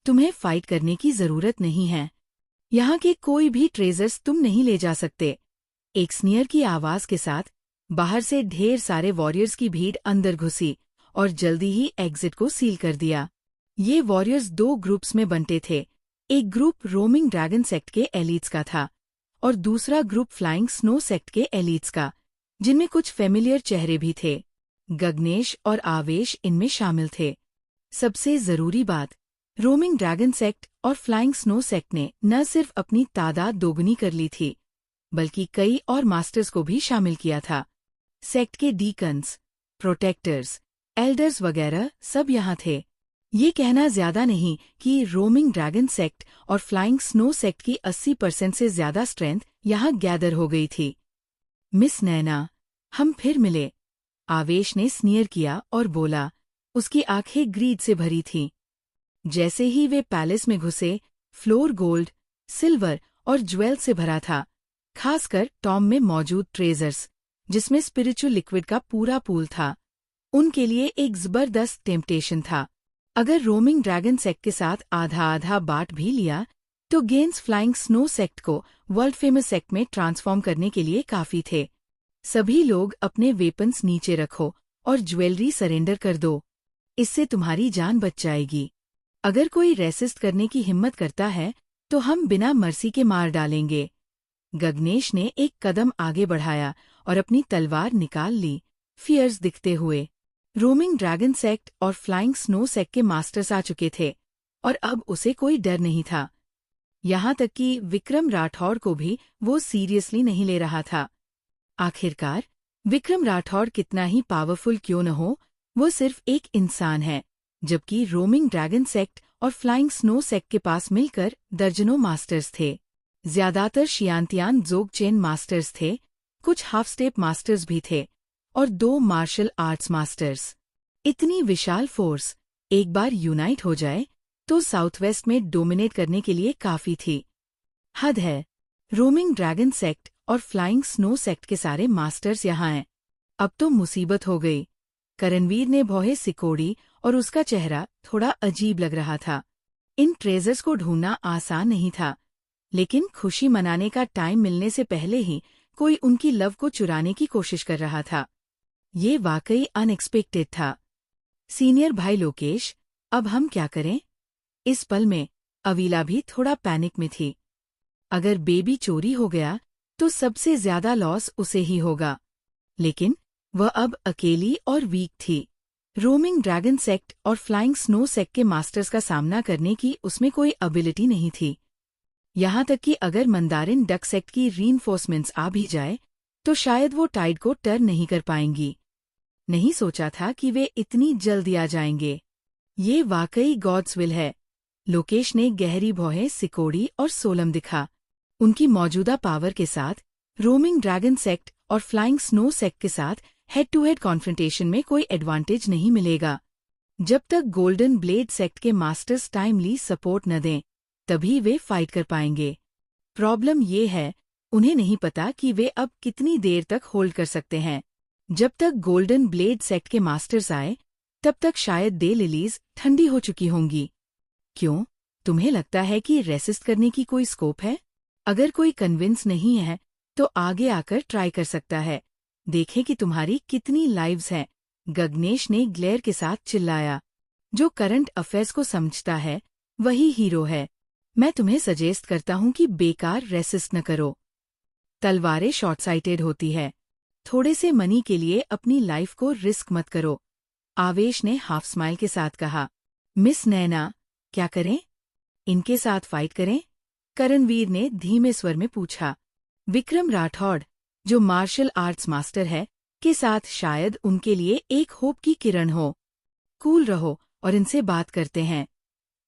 तुम्हें फाइट करने की जरूरत नहीं है। यहाँ के कोई भी ट्रेजर्स तुम नहीं ले जा सकते। एक स्नीयर की आवाज के साथ बाहर से ढेर सारे वॉरियर्स की भीड़ अंदर घुसी और जल्दी ही एग्जिट को सील कर दिया। ये वॉरियर्स 2 ग्रुप्स में बंटे थे। एक ग्रुप रोमिंग ड्रैगन सेक्ट के एलीट्स का था और दूसरा ग्रुप फ्लाइंग स्नो सेक्ट के एलीट्स का, जिनमें कुछ फेमिलियर चेहरे भी थे। गगनेश और आवेश इनमें शामिल थे। सबसे जरूरी बात, रोमिंग ड्रैगन सेक्ट और फ्लाइंग स्नो सेक्ट ने न सिर्फ अपनी तादाद दोगुनी कर ली थी, बल्कि कई और मास्टर्स को भी शामिल किया था। सेक्ट के डीकन्स, प्रोटेक्टर्स, एल्डर्स वगैरह सब यहाँ थे। ये कहना ज्यादा नहीं कि रोमिंग ड्रैगन सेक्ट और फ्लाइंग स्नो सेक्ट की 80% से ज्यादा स्ट्रेंथ यहाँ गैदर हो गई थी। मिस नैना, हम फिर मिले, आवेश ने स्नीयर किया और बोला। उसकी आंखें ग्रीड से भरी थीं। जैसे ही वे पैलेस में घुसे, फ्लोर गोल्ड, सिल्वर और ज्वेल से भरा था, खासकर टॉम में मौजूद ट्रेजर्स, जिसमें स्पिरिचुअल लिक्विड का पूरा पूल था, उनके लिए एक जबरदस्त टेम्पटेशन था। अगर रोमिंग ड्रैगन सेक्ट के साथ आधा आधा बांट भी लिया, तो गेंस फ्लाइंग स्नो सेक्ट को वर्ल्ड फेमस सेक्ट में ट्रांसफॉर्म करने के लिए काफी थे। सभी लोग अपने वेपन्स नीचे रखो और ज्वेलरी सरेंडर कर दो, इससे तुम्हारी जान बच जाएगी। अगर कोई रेसिस्ट करने की हिम्मत करता है, तो हम बिना मर्सी के मार डालेंगे। गगनेश ने एक कदम आगे बढ़ाया और अपनी तलवार निकाल ली, फियर्स दिखते हुए। रोमिंग ड्रैगन सेक्ट और फ्लाइंग स्नो सेक्ट के मास्टर्स आ चुके थे और अब उसे कोई डर नहीं था। यहाँ तक कि विक्रम राठौड़ को भी वो सीरियसली नहीं ले रहा था। आखिरकार विक्रम राठौड़ कितना ही पावरफुल क्यों न हो, वो सिर्फ एक इंसान है, जबकि रोमिंग ड्रैगन सेक्ट और फ्लाइंग स्नो सेक्ट के पास मिलकर दर्जनों मास्टर्स थे। ज्यादातर शियांतियान जोगचेन मास्टर्स थे, कुछ हाफ स्टेप मास्टर्स भी थे और 2 मार्शल आर्ट्स मास्टर्स। इतनी विशाल फोर्स एक बार यूनाइट हो जाए तो साउथ वेस्ट में डोमिनेट करने के लिए काफी थी। हद है, रोमिंग ड्रैगन सेक्ट और फ्लाइंग स्नो सेक्ट के सारे मास्टर्स यहाँ हैं। अब तो मुसीबत हो गई। करणवीर ने भौहें सिकोड़ी और उसका चेहरा थोड़ा अजीब लग रहा था। इन ट्रेजर्स को ढूंढना आसान नहीं था, लेकिन खुशी मनाने का टाइम मिलने से पहले ही कोई उनकी लव को चुराने की कोशिश कर रहा था। ये वाकई अनएक्सपेक्टेड था। सीनियर भाई लोकेश, अब हम क्या करें? इस पल में अवीला भी थोड़ा पैनिक में थी। अगर बेबी चोरी हो गया तो सबसे ज्यादा लॉस उसे ही होगा, लेकिन वह अब अकेली और वीक थी। रोमिंग ड्रैगन सेक्ट और फ्लाइंग स्नो सेक्ट के मास्टर्स का सामना करने की उसमें कोई एबिलिटी नहीं थी। यहाँ तक कि अगर मंदारिन डक सेक्ट की रीइंफोर्समेंट्स आ भी जाए, तो शायद वो टाइड को टर्न नहीं कर पाएंगी। नहीं सोचा था कि वे इतनी जल्दी आ जाएंगे। ये वाकई गॉड्स विल है। लोकेश ने गहरी भौहें सिकोड़ी और सोलम दिखा। उनकी मौजूदा पावर के साथ रोमिंग ड्रैगन सेक्ट और फ्लाइंग स्नो सेक्ट के साथ हेड टू हेड कॉन्फ्रंटेशन में कोई एडवांटेज नहीं मिलेगा। जब तक गोल्डन ब्लेड सेक्ट के मास्टर्स टाइमली सपोर्ट न दें, तभी वे फाइट कर पाएंगे। प्रॉब्लम ये है, उन्हें नहीं पता कि वे अब कितनी देर तक होल्ड कर सकते हैं। जब तक गोल्डन ब्लेड सेक्ट के मास्टर्स आए, तब तक शायद दे लिलीज ठंडी हो चुकी होंगी। क्यों, तुम्हें लगता है कि रेसिस्ट करने की कोई स्कोप है? अगर कोई कन्विंस नहीं है, तो आगे आकर ट्राई कर सकता है। देखें कि तुम्हारी कितनी लाइव्स हैं। गगनेश ने ग्लेयर के साथ चिल्लाया। जो करंट अफेयर्स को समझता है, वही हीरो है। मैं तुम्हें सजेस्ट करता हूं कि बेकार रेसिस्ट न करो। तलवारें शॉर्ट साइटेड होती है। थोड़े से मनी के लिए अपनी लाइफ को रिस्क मत करो। आवेश ने हाफ स्माइल के साथ कहा। मिस नैना, क्या करें? इनके साथ फाइट करें? करणवीर ने धीमे स्वर में पूछा। विक्रम राठौड़, जो मार्शल आर्ट्स मास्टर है, के साथ शायद उनके लिए एक होप की किरण हो। कूल रहो और इनसे बात करते हैं।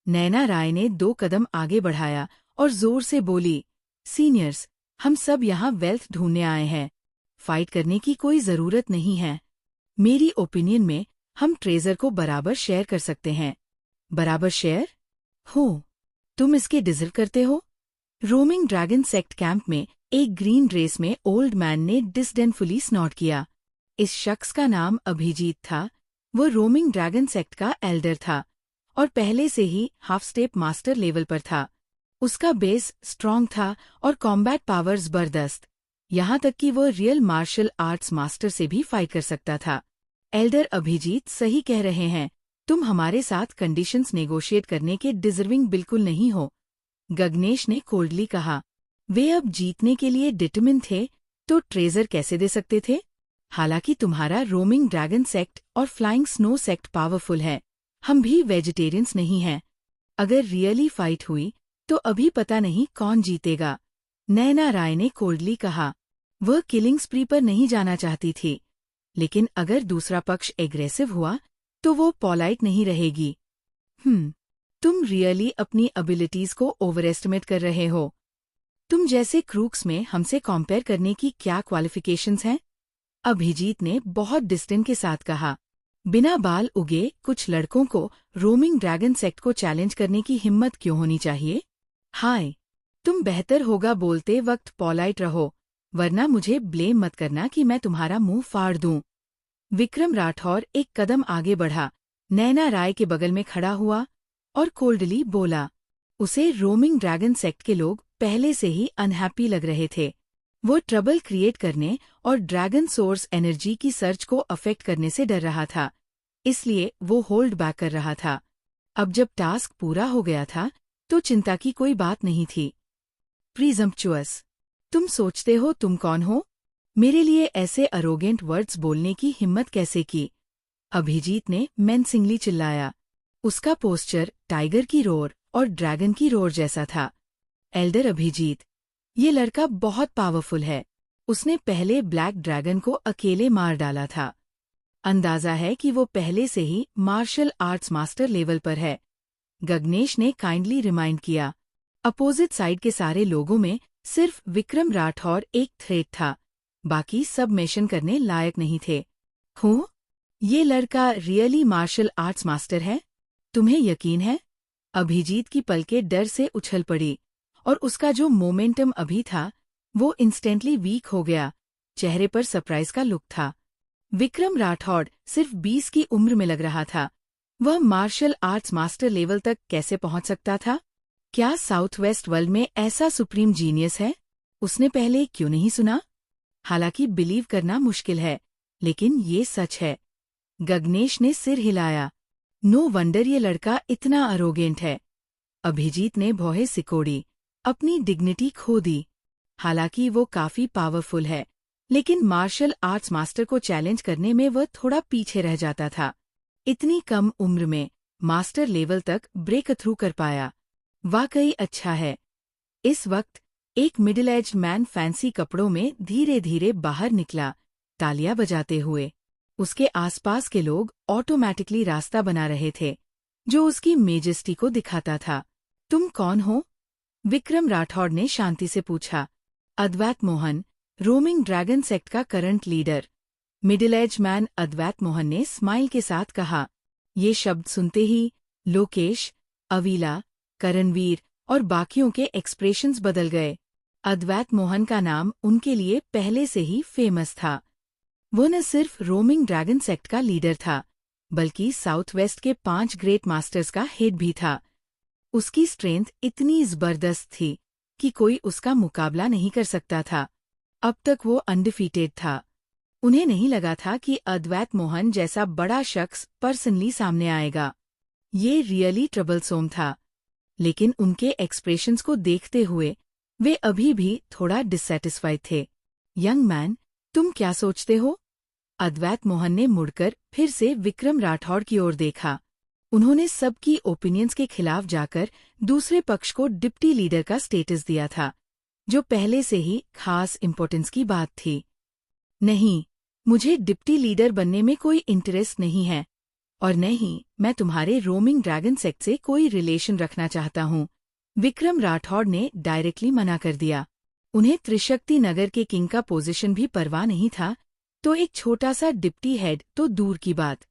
नैना राय ने 2 कदम आगे बढ़ाया और जोर से बोली, सीनियर्स, हम सब यहाँ वेल्थ ढूंढने आए हैं। फाइट करने की कोई जरूरत नहीं है। मेरी ओपिनियन में हम ट्रेजर को बराबर शेयर कर सकते हैं। बराबर शेयर? हो, तुम इसके डिजर्व करते हो। रोमिंग ड्रैगन सेक्ट कैंप में एक ग्रीन ड्रेस में ओल्ड मैन ने डिसडेनफुली स्नॉट किया। इस शख्स का नाम अभिजीत था। वो रोमिंग ड्रैगन सेक्ट का एल्डर था और पहले से ही हाफ स्टेप मास्टर लेवल पर था। उसका बेस स्ट्रॉन्ग था और कॉम्बैट पावर्स जबरदस्त, यहाँ तक कि वो रियल मार्शल आर्ट्स मास्टर से भी फाइट कर सकता था। एल्डर अभिजीत सही कह रहे हैं, तुम हमारे साथ कंडीशंस नेगोशिएट करने के डिजर्विंग बिल्कुल नहीं हो, गगनेश ने कोल्डली कहा। वे अब जीतने के लिए डिटरमिन थे, तो ट्रेजर कैसे दे सकते थे? हालांकि तुम्हारा रोमिंग ड्रैगन सेक्ट और फ्लाइंग स्नो सेक्ट पावरफुल है, हम भी वेजिटेरियंस नहीं हैं। अगर रियली फाइट हुई तो अभी पता नहीं कौन जीतेगा, नैना राय ने कोल्डली कहा। वह किलिंग स्प्री पर नहीं जाना चाहती थी, लेकिन अगर दूसरा पक्ष एग्रेसिव हुआ तो वो पॉलाइट नहीं रहेगी। तुम रियली अपनी एबिलिटीज को ओवर एस्टिमेट कर रहे हो। तुम जैसे क्रूक्स में हमसे कंपेयर करने की क्या क्वालिफिकेशंस हैं? अभिजीत ने बहुत डिस्टेंस के साथ कहा। बिना बाल उगे कुछ लड़कों को रोमिंग ड्रैगन सेक्ट को चैलेंज करने की हिम्मत क्यों होनी चाहिए? हाय, तुम बेहतर होगा बोलते वक्त पॉलाइट रहो, वरना मुझे ब्लेम मत करना कि मैं तुम्हारा मुंह फाड़ दूं। विक्रम राठौर एक कदम आगे बढ़ा, नैना राय के बगल में खड़ा हुआ और कोल्डली बोला। उसे रोमिंग ड्रैगन सेक्ट के लोग पहले से ही अनहैप्पी लग रहे थे। वो ट्रबल क्रिएट करने और ड्रैगन सोर्स एनर्जी की सर्च को अफेक्ट करने से डर रहा था, इसलिए वो होल्ड बैक कर रहा था। अब जब टास्क पूरा हो गया था तो चिंता की कोई बात नहीं थी। प्रीजम्पचुअस, तुम सोचते हो तुम कौन हो? मेरे लिए ऐसे अरोगेंट वर्ड्स बोलने की हिम्मत कैसे की? अभिजीत ने मेंसिंगली चिल्लाया। उसका पोस्चर टाइगर की रोर और ड्रैगन की रोर जैसा था। एल्डर अभिजीत, ये लड़का बहुत पावरफुल है, उसने पहले ब्लैक ड्रैगन को अकेले मार डाला था। अंदाजा है कि वो पहले से ही मार्शल आर्ट्स मास्टर लेवल पर है, गगनेश ने काइंडली रिमाइंड किया। अपोजिट साइड के सारे लोगों में सिर्फ विक्रम राठौर एक थ्रेट था, बाकी सब मेंशन करने लायक नहीं थे। हो, ये लड़का रियली मार्शल आर्ट्स मास्टर है? तुम्हें यकीन है? अभिजीत की पलकें डर से उछल पड़ी और उसका जो मोमेंटम अभी था वो इंस्टेंटली वीक हो गया, चेहरे पर सरप्राइज का लुक था। विक्रम राठौड़ सिर्फ 20 की उम्र में लग रहा था, वह मार्शल आर्ट्स मास्टर लेवल तक कैसे पहुंच सकता था? क्या साउथ वेस्ट वर्ल्ड में ऐसा सुप्रीम जीनियस है? उसने पहले क्यों नहीं सुना? हालांकि बिलीव करना मुश्किल है, लेकिन ये सच है। गगनेश ने सिर हिलाया। नो वंडर ये लड़का इतना अरोगेंट है। अभिजीत ने भौहें सिकोड़ी, अपनी डिग्निटी खो दी। हालांकि वो काफी पावरफुल है, लेकिन मार्शल आर्ट्स मास्टर को चैलेंज करने में वह थोड़ा पीछे रह जाता था। इतनी कम उम्र में मास्टर लेवल तक ब्रेक थ्रू कर पाया, वाकई अच्छा है। इस वक्त एक मिडिल एज मैन फैंसी कपड़ों में धीरे धीरे बाहर निकला, तालियां बजाते हुए। उसके आसपास के लोग ऑटोमैटिकली रास्ता बना रहे थे, जो उसकी मेजेस्टी को दिखाता था। तुम कौन हो? विक्रम राठौड़ ने शांति से पूछा। Advait Mohan, roaming dragon sect का current leader. Middle age man Advait Mohan ने स्माइल के साथ कहा। ये शब्द सुनते ही लोकेश, अवीला, करणवीर और बाकियों के एक्सप्रेशंस बदल गए। अद्वैत मोहन का नाम उनके लिए पहले से ही फेमस था। वो न सिर्फ रोमिंग ड्रैगन सेक्ट का लीडर था, बल्कि साउथ वेस्ट के 5 ग्रेट मास्टर्स का हेड भी था। उसकी स्ट्रेंथ इतनी जबरदस्त थी कि कोई उसका मुकाबला नहीं कर सकता था। अब तक वो अनडिफीटेड था। उन्हें नहीं लगा था कि अद्वैत मोहन जैसा बड़ा शख्स पर्सनली सामने आएगा। ये रियली ट्रबलसोम था, लेकिन उनके एक्सप्रेशंस को देखते हुए वे अभी भी थोड़ा डिससैटिस्फाइड थे। यंग मैन, तुम क्या सोचते हो? अद्वैत मोहन ने मुड़कर फिर से विक्रम राठौड़ की ओर देखा। उन्होंने सबकी ओपिनियंस के खिलाफ जाकर दूसरे पक्ष को डिप्टी लीडर का स्टेटस दिया था, जो पहले से ही खास इम्पोर्टेंस की बात थी। नहीं, मुझे डिप्टी लीडर बनने में कोई इंटरेस्ट नहीं है, और न ही मैं तुम्हारे रोमिंग ड्रैगन सेक्ट से कोई रिलेशन रखना चाहता हूँ, विक्रम राठौड़ ने डायरेक्टली मना कर दिया। उन्हें त्रिशक्ति नगर के किंग का पोजीशन भी परवाह नहीं था, तो एक छोटा सा डिप्टी हेड तो दूर की बात।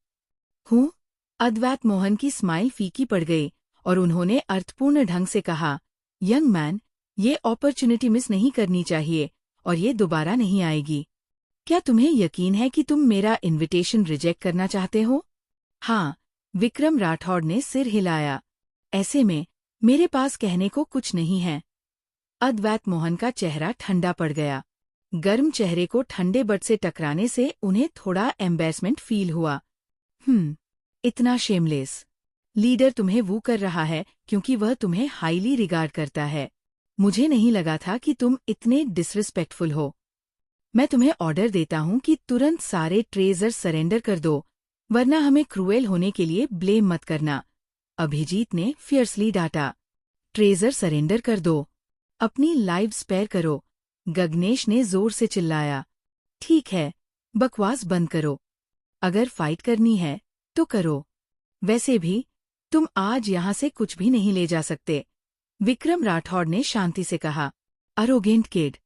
हूँ? अद्वैत मोहन की स्माइल फीकी पड़ गई और उन्होंने अर्थपूर्ण ढंग से कहा, यंग मैन, ये अपॉर्चुनिटी मिस नहीं करनी चाहिए और ये दोबारा नहीं आएगी। क्या तुम्हें यकीन है कि तुम मेरा इनविटेशन रिजेक्ट करना चाहते हो? हाँ, विक्रम राठौड़ ने सिर हिलाया। ऐसे में मेरे पास कहने को कुछ नहीं है। अद्वैत मोहन का चेहरा ठंडा पड़ गया। गर्म चेहरे को ठंडे बट से टकराने से उन्हें थोड़ा एम्बैरसमेंट फील हुआ। इतना शेमलेस। लीडर तुम्हें वो कर रहा है क्योंकि वह तुम्हें हाईली रिगार्ड करता है। मुझे नहीं लगा था कि तुम इतने डिसरिस्पेक्टफुल हो। मैं तुम्हें ऑर्डर देता हूं कि तुरंत सारे ट्रेजर सरेंडर कर दो, वरना हमें क्रूएल होने के लिए ब्लेम मत करना। अभिजीत ने फियर्सली डांटा। ट्रेजर सरेंडर कर दो, अपनी लाइव स्पेयर करो। गगनेश ने जोर से चिल्लाया। ठीक है, बकवास बंद करो। अगर फाइट करनी है तो करो। वैसे भी तुम आज यहां से कुछ भी नहीं ले जा सकते। विक्रम राठौड़ ने शांति से कहा। अरोगेंट किड,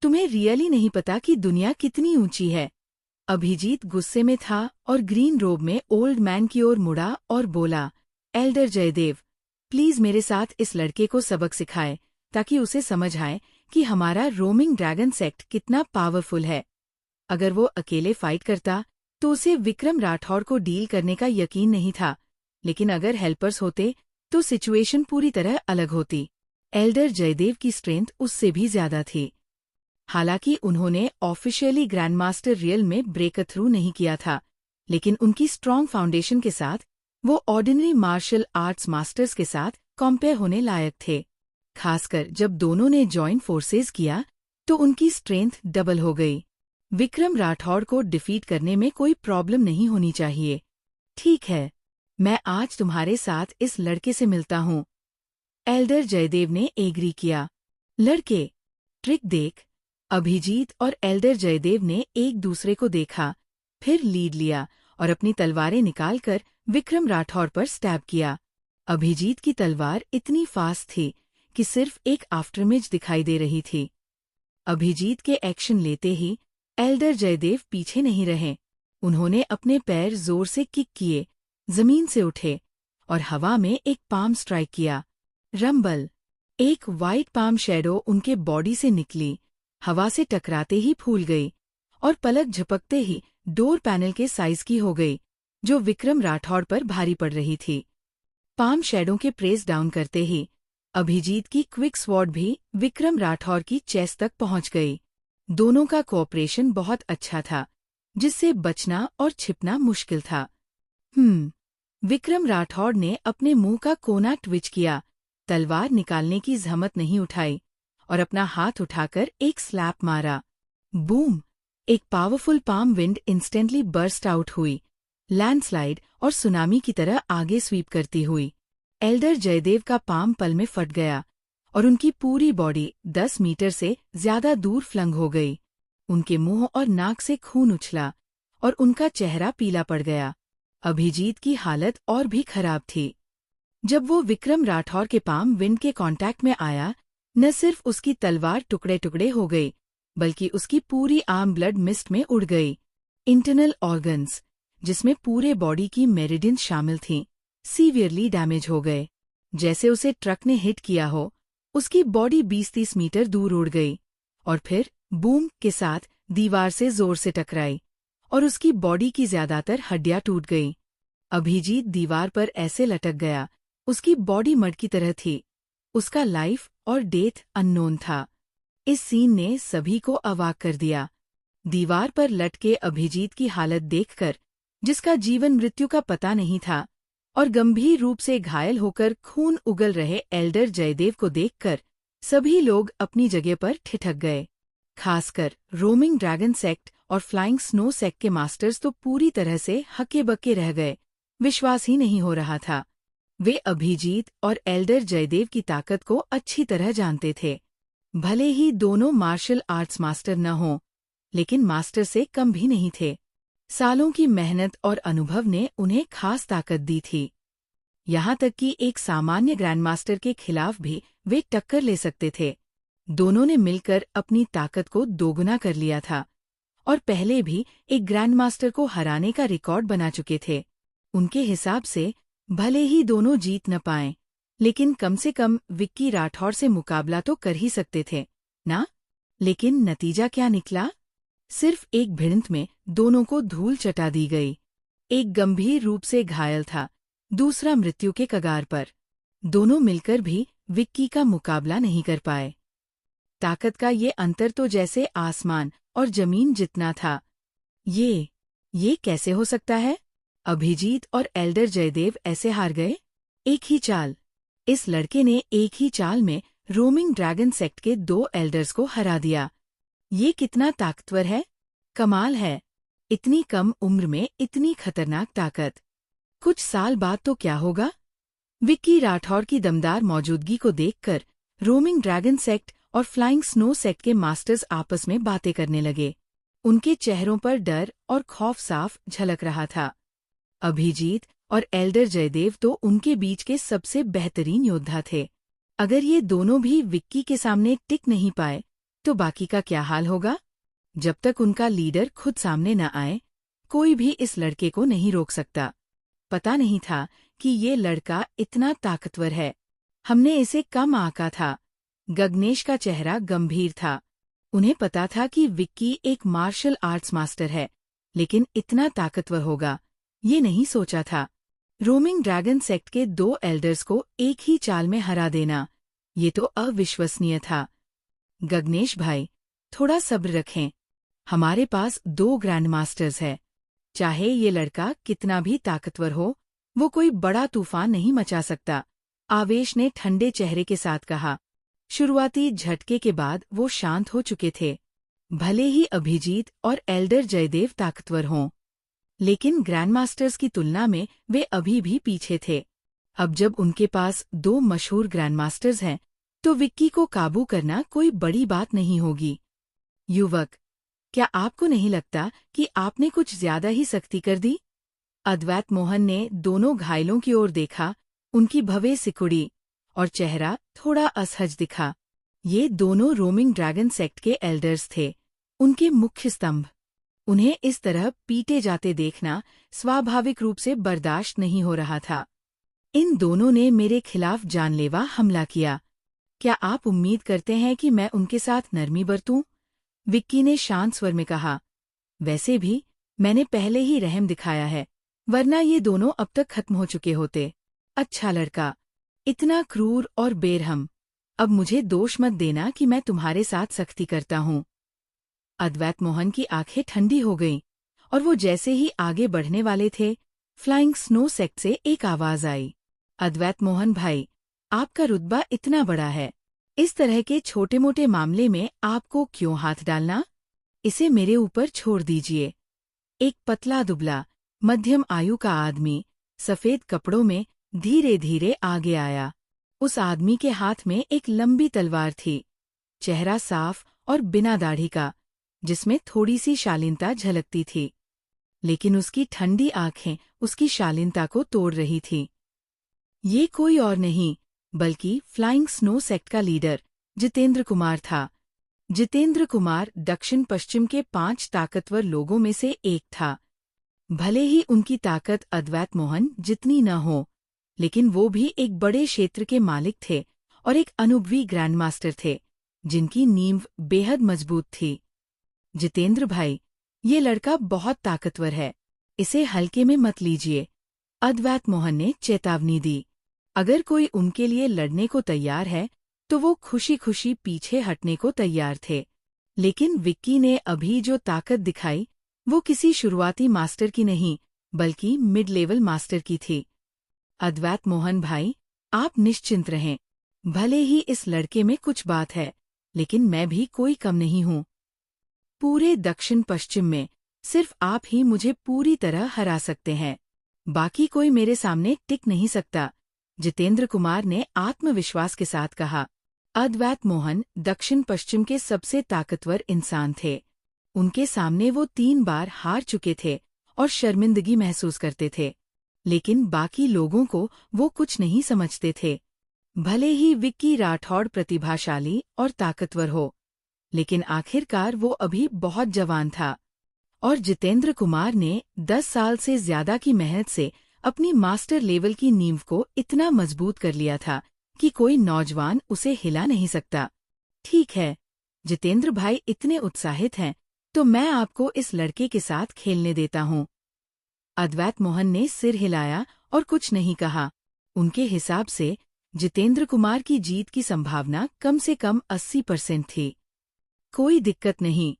तुम्हें रियली नहीं पता कि दुनिया कितनी ऊंची है। अभिजीत गुस्से में था और ग्रीन रोब में ओल्ड मैन की ओर मुड़ा और बोला, एल्डर जयदेव, प्लीज मेरे साथ इस लड़के को सबक सिखाए ताकि उसे समझ आए कि हमारा रोमिंग ड्रैगन सेक्ट कितना पावरफुल है। अगर वो अकेले फाइट करता तो उसे विक्रम राठौड़ को डील करने का यकीन नहीं था, लेकिन अगर हेल्पर्स होते तो सिचुएशन पूरी तरह अलग होती। एल्डर जयदेव की स्ट्रेंथ उससे भी ज्यादा थी। हालांकि उन्होंने ऑफिशियली ग्रैंडमास्टर रियल में ब्रेक थ्रू नहीं किया था, लेकिन उनकी स्ट्रॉन्ग फाउंडेशन के साथ वो ऑर्डिनरी मार्शल आर्ट्स मास्टर्स के साथ कंपेयर होने लायक थे। खासकर जब दोनों ने जॉइंट फोर्सेस किया तो उनकी स्ट्रेंथ डबल हो गई। विक्रम राठौड़ को डिफीट करने में कोई प्रॉब्लम नहीं होनी चाहिए। ठीक है, मैं आज तुम्हारे साथ इस लड़के से मिलता हूँ। एल्डर जयदेव ने एग्री किया। लड़के, ट्रिक देख। अभिजीत और एल्डर जयदेव ने एक दूसरे को देखा, फिर लीड लिया और अपनी तलवारें निकालकर विक्रम राठौड़ पर स्टैब किया। अभिजीत की तलवार इतनी फास्ट थी कि सिर्फ एक आफ्टरमेज दिखाई दे रही थी। अभिजीत के एक्शन लेते ही एल्डर जयदेव पीछे नहीं रहे। उन्होंने अपने पैर जोर से किक किए, जमीन से उठे और हवा में एक पाम स्ट्राइक किया। रंबल। एक वाइट पाम शैडो उनके बॉडी से निकली, हवा से टकराते ही फूल गई और पलक झपकते ही डोर पैनल के साइज की हो गई, जो विक्रम राठौड़ पर भारी पड़ रही थी। पाम शैडो के प्रेस डाउन करते ही अभिजीत की क्विक स्वॉर्ड भी विक्रम राठौड़ की चेस्ट तक पहुंच गई। दोनों का कोऑपरेशन बहुत अच्छा था, जिससे बचना और छिपना मुश्किल था। विक्रम राठौड़ ने अपने मुंह का कोना ट्विच किया, तलवार निकालने की जहमत नहीं उठाई और अपना हाथ उठाकर एक स्लैप मारा। बूम! एक powerful palm wind instantly burst out हुई, लैंडस्लाइड और सुनामी की तरह आगे स्वीप करती हुई। एल्डर जयदेव का पाम पल में फट गया और उनकी पूरी बॉडी 10 मीटर से ज्यादा दूर फ्लंग हो गई। उनके मुंह और नाक से खून उछला और उनका चेहरा पीला पड़ गया। अभिजीत की हालत और भी खराब थी। जब वो विक्रम राठौड़ के पाम विंड के कांटेक्ट में आया, न सिर्फ उसकी तलवार टुकड़े टुकड़े हो गई, बल्कि उसकी पूरी आर्म ब्लड मिस्ट में उड़ गई। इंटरनल ऑर्गन्स, जिसमें पूरे बॉडी की मेरिडियंस शामिल थीं, सीवियरली डैमेज हो गए। जैसे उसे ट्रक ने हिट किया हो, उसकी बॉडी 20-30 मीटर दूर उड़ गई और फिर बूम के साथ दीवार से जोर से टकराई और उसकी बॉडी की ज्यादातर हड्डियां टूट गई। अभिजीत दीवार पर ऐसे लटक गया, उसकी बॉडी मड की तरह थी। उसका लाइफ और डेथ अननोन था। इस सीन ने सभी को अवाक कर दिया। दीवार पर लटके अभिजीत की हालत देखकर, जिसका जीवन मृत्यु का पता नहीं था, और गंभीर रूप से घायल होकर खून उगल रहे एल्डर जयदेव को देखकर सभी लोग अपनी जगह पर ठिठक गए। खासकर रोमिंग ड्रैगन सेक्ट और फ्लाइंग स्नो सेक्ट के मास्टर्स तो पूरी तरह से हक्के बक्के रह गए। विश्वास ही नहीं हो रहा था। वे अभिजीत और एल्डर जयदेव की ताकत को अच्छी तरह जानते थे। भले ही दोनों मार्शल आर्ट्स मास्टर न हों, लेकिन मास्टर से कम भी नहीं थे। सालों की मेहनत और अनुभव ने उन्हें खास ताकत दी थी। यहाँ तक कि एक सामान्य ग्रैंडमास्टर के खिलाफ भी वे टक्कर ले सकते थे। दोनों ने मिलकर अपनी ताकत को दोगुना कर लिया था और पहले भी एक ग्रैंडमास्टर को हराने का रिकॉर्ड बना चुके थे। उनके हिसाब से भले ही दोनों जीत न पाएं, लेकिन कम से कम विक्की राठौड़ से मुकाबला तो कर ही सकते थे, ना? लेकिन नतीजा क्या निकला? सिर्फ एक भिड़ंत में दोनों को धूल चटा दी गई। एक गंभीर रूप से घायल था, दूसरा मृत्यु के कगार पर। दोनों मिलकर भी विक्की का मुकाबला नहीं कर पाए। ताकत का ये अंतर तो जैसे आसमान और जमीन जितना था। ये कैसे हो सकता है? अभिजीत और एल्डर जयदेव ऐसे हार गए? एक ही चाल। इस लड़के ने एक ही चाल में रोमिंग ड्रैगन सेक्ट के 2 एल्डर्स को हरा दिया। ये कितना ताकतवर है! कमाल है। इतनी कम उम्र में इतनी खतरनाक ताकत। कुछ साल बाद तो क्या होगा? विक्की राठौर की दमदार मौजूदगी को देखकर रोमिंग ड्रैगन सेक्ट और फ्लाइंग स्नो सेक्ट के मास्टर्स आपस में बातें करने लगे। उनके चेहरों पर डर और खौफ साफ झलक रहा था। अभिजीत और एल्डर जयदेव तो उनके बीच के सबसे बेहतरीन योद्धा थे। अगर ये दोनों भी विक्की के सामने टिक नहीं पाए तो बाकी का क्या हाल होगा? जब तक उनका लीडर खुद सामने न आए, कोई भी इस लड़के को नहीं रोक सकता। पता नहीं था कि ये लड़का इतना ताकतवर है। हमने इसे कम आंका था। गगनेश का चेहरा गंभीर था। उन्हें पता था कि विक्की एक मार्शल आर्ट्स मास्टर है, लेकिन इतना ताकतवर होगा, ये नहीं सोचा था। रोमिंग ड्रैगन सेक्ट के 2 एल्डर्स को एक ही चाल में हरा देना, ये तो अविश्वसनीय था। गगनेश भाई, थोड़ा सब्र रखें। हमारे पास 2 ग्रैंड मास्टर्स है। चाहे ये लड़का कितना भी ताकतवर हो, वो कोई बड़ा तूफान नहीं मचा सकता, आवेश ने ठंडे चेहरे के साथ कहा। शुरुआती झटके के बाद वो शांत हो चुके थे। भले ही अभिजीत और एल्डर जयदेव ताकतवर हों, लेकिन ग्रैंडमास्टर्स की तुलना में वे अभी भी पीछे थे। अब जब उनके पास 2 मशहूर ग्रैंडमास्टर्स हैं, तो विक्की को काबू करना कोई बड़ी बात नहीं होगी। युवक, क्या आपको नहीं लगता कि आपने कुछ ज्यादा ही सख्ती कर दी? अद्वैत मोहन ने दोनों घायलों की ओर देखा। उनकी भवें सिकुड़ी और चेहरा थोड़ा असहज दिखा। ये दोनों रोमिंग ड्रैगन सेक्ट के एल्डर्स थे, उनके मुख्य स्तंभ। उन्हें इस तरह पीटे जाते देखना स्वाभाविक रूप से बर्दाश्त नहीं हो रहा था। इन दोनों ने मेरे खिलाफ जानलेवा हमला किया। क्या आप उम्मीद करते हैं कि मैं उनके साथ नरमी बरतूं? विक्की ने शांत स्वर में कहा। वैसे भी मैंने पहले ही रहम दिखाया है, वरना ये दोनों अब तक खत्म हो चुके होते। अच्छा लड़का, इतना क्रूर और बेरहम। अब मुझे दोष मत देना कि मैं तुम्हारे साथ सख्ती करता हूँ। अद्वैत मोहन की आंखें ठंडी हो गईं और वो जैसे ही आगे बढ़ने वाले थे, फ्लाइंग स्नो सेक्ट से एक आवाज आई। अद्वैत मोहन भाई, आपका रुतबा इतना बड़ा है, इस तरह के छोटे मोटे मामले में आपको क्यों हाथ डालना? इसे मेरे ऊपर छोड़ दीजिए। एक पतला दुबला मध्यम आयु का आदमी सफेद कपड़ों में धीरे धीरे आगे आया। उस आदमी के हाथ में एक लंबी तलवार थी। चेहरा साफ और बिना दाढ़ी का, जिसमें थोड़ी सी शालीनता झलकती थी, लेकिन उसकी ठंडी आंखें उसकी शालीनता को तोड़ रही थीं। ये कोई और नहीं बल्कि फ्लाइंग स्नो सेक्ट का लीडर जितेंद्र कुमार था। जितेंद्र कुमार दक्षिण पश्चिम के 5 ताकतवर लोगों में से एक था। भले ही उनकी ताकत अद्वैत मोहन जितनी न हो, लेकिन वो भी एक बड़े क्षेत्र के मालिक थे और एक अनुभवी ग्रैंडमास्टर थे, जिनकी नींव बेहद मजबूत थी। जितेंद्र भाई, ये लड़का बहुत ताकतवर है, इसे हल्के में मत लीजिए, अद्वैत मोहन ने चेतावनी दी। अगर कोई उनके लिए लड़ने को तैयार है तो वो खुशी खुशी पीछे हटने को तैयार थे। लेकिन विक्की ने अभी जो ताकत दिखाई वो किसी शुरुआती मास्टर की नहीं बल्कि मिड लेवल मास्टर की थी। अद्वैत मोहन भाई, आप निश्चिंत रहें। भले ही इस लड़के में कुछ बात है, लेकिन मैं भी कोई कम नहीं हूँ। पूरे दक्षिण पश्चिम में सिर्फ आप ही मुझे पूरी तरह हरा सकते हैं, बाकी कोई मेरे सामने टिक नहीं सकता, जितेंद्र कुमार ने आत्मविश्वास के साथ कहा। अद्वैत मोहन दक्षिण पश्चिम के सबसे ताकतवर इंसान थे। उनके सामने वो 3 बार हार चुके थे और शर्मिंदगी महसूस करते थे, लेकिन बाकी लोगों को वो कुछ नहीं समझते थे। भले ही विक्की राठौड़ प्रतिभाशाली और ताकतवर हो, लेकिन आखिरकार वो अभी बहुत जवान था, और जितेंद्र कुमार ने 10 साल से ज्यादा की मेहनत से अपनी मास्टर लेवल की नींव को इतना मजबूत कर लिया था कि कोई नौजवान उसे हिला नहीं सकता। ठीक है, जितेंद्र भाई इतने उत्साहित हैं, तो मैं आपको इस लड़के के साथ खेलने देता हूँ। अद्वैत मोहन ने सिर हिलाया और कुछ नहीं कहा। उनके हिसाब से जितेंद्र कुमार की जीत की संभावना कम से कम 80% थी। कोई दिक्कत नहीं,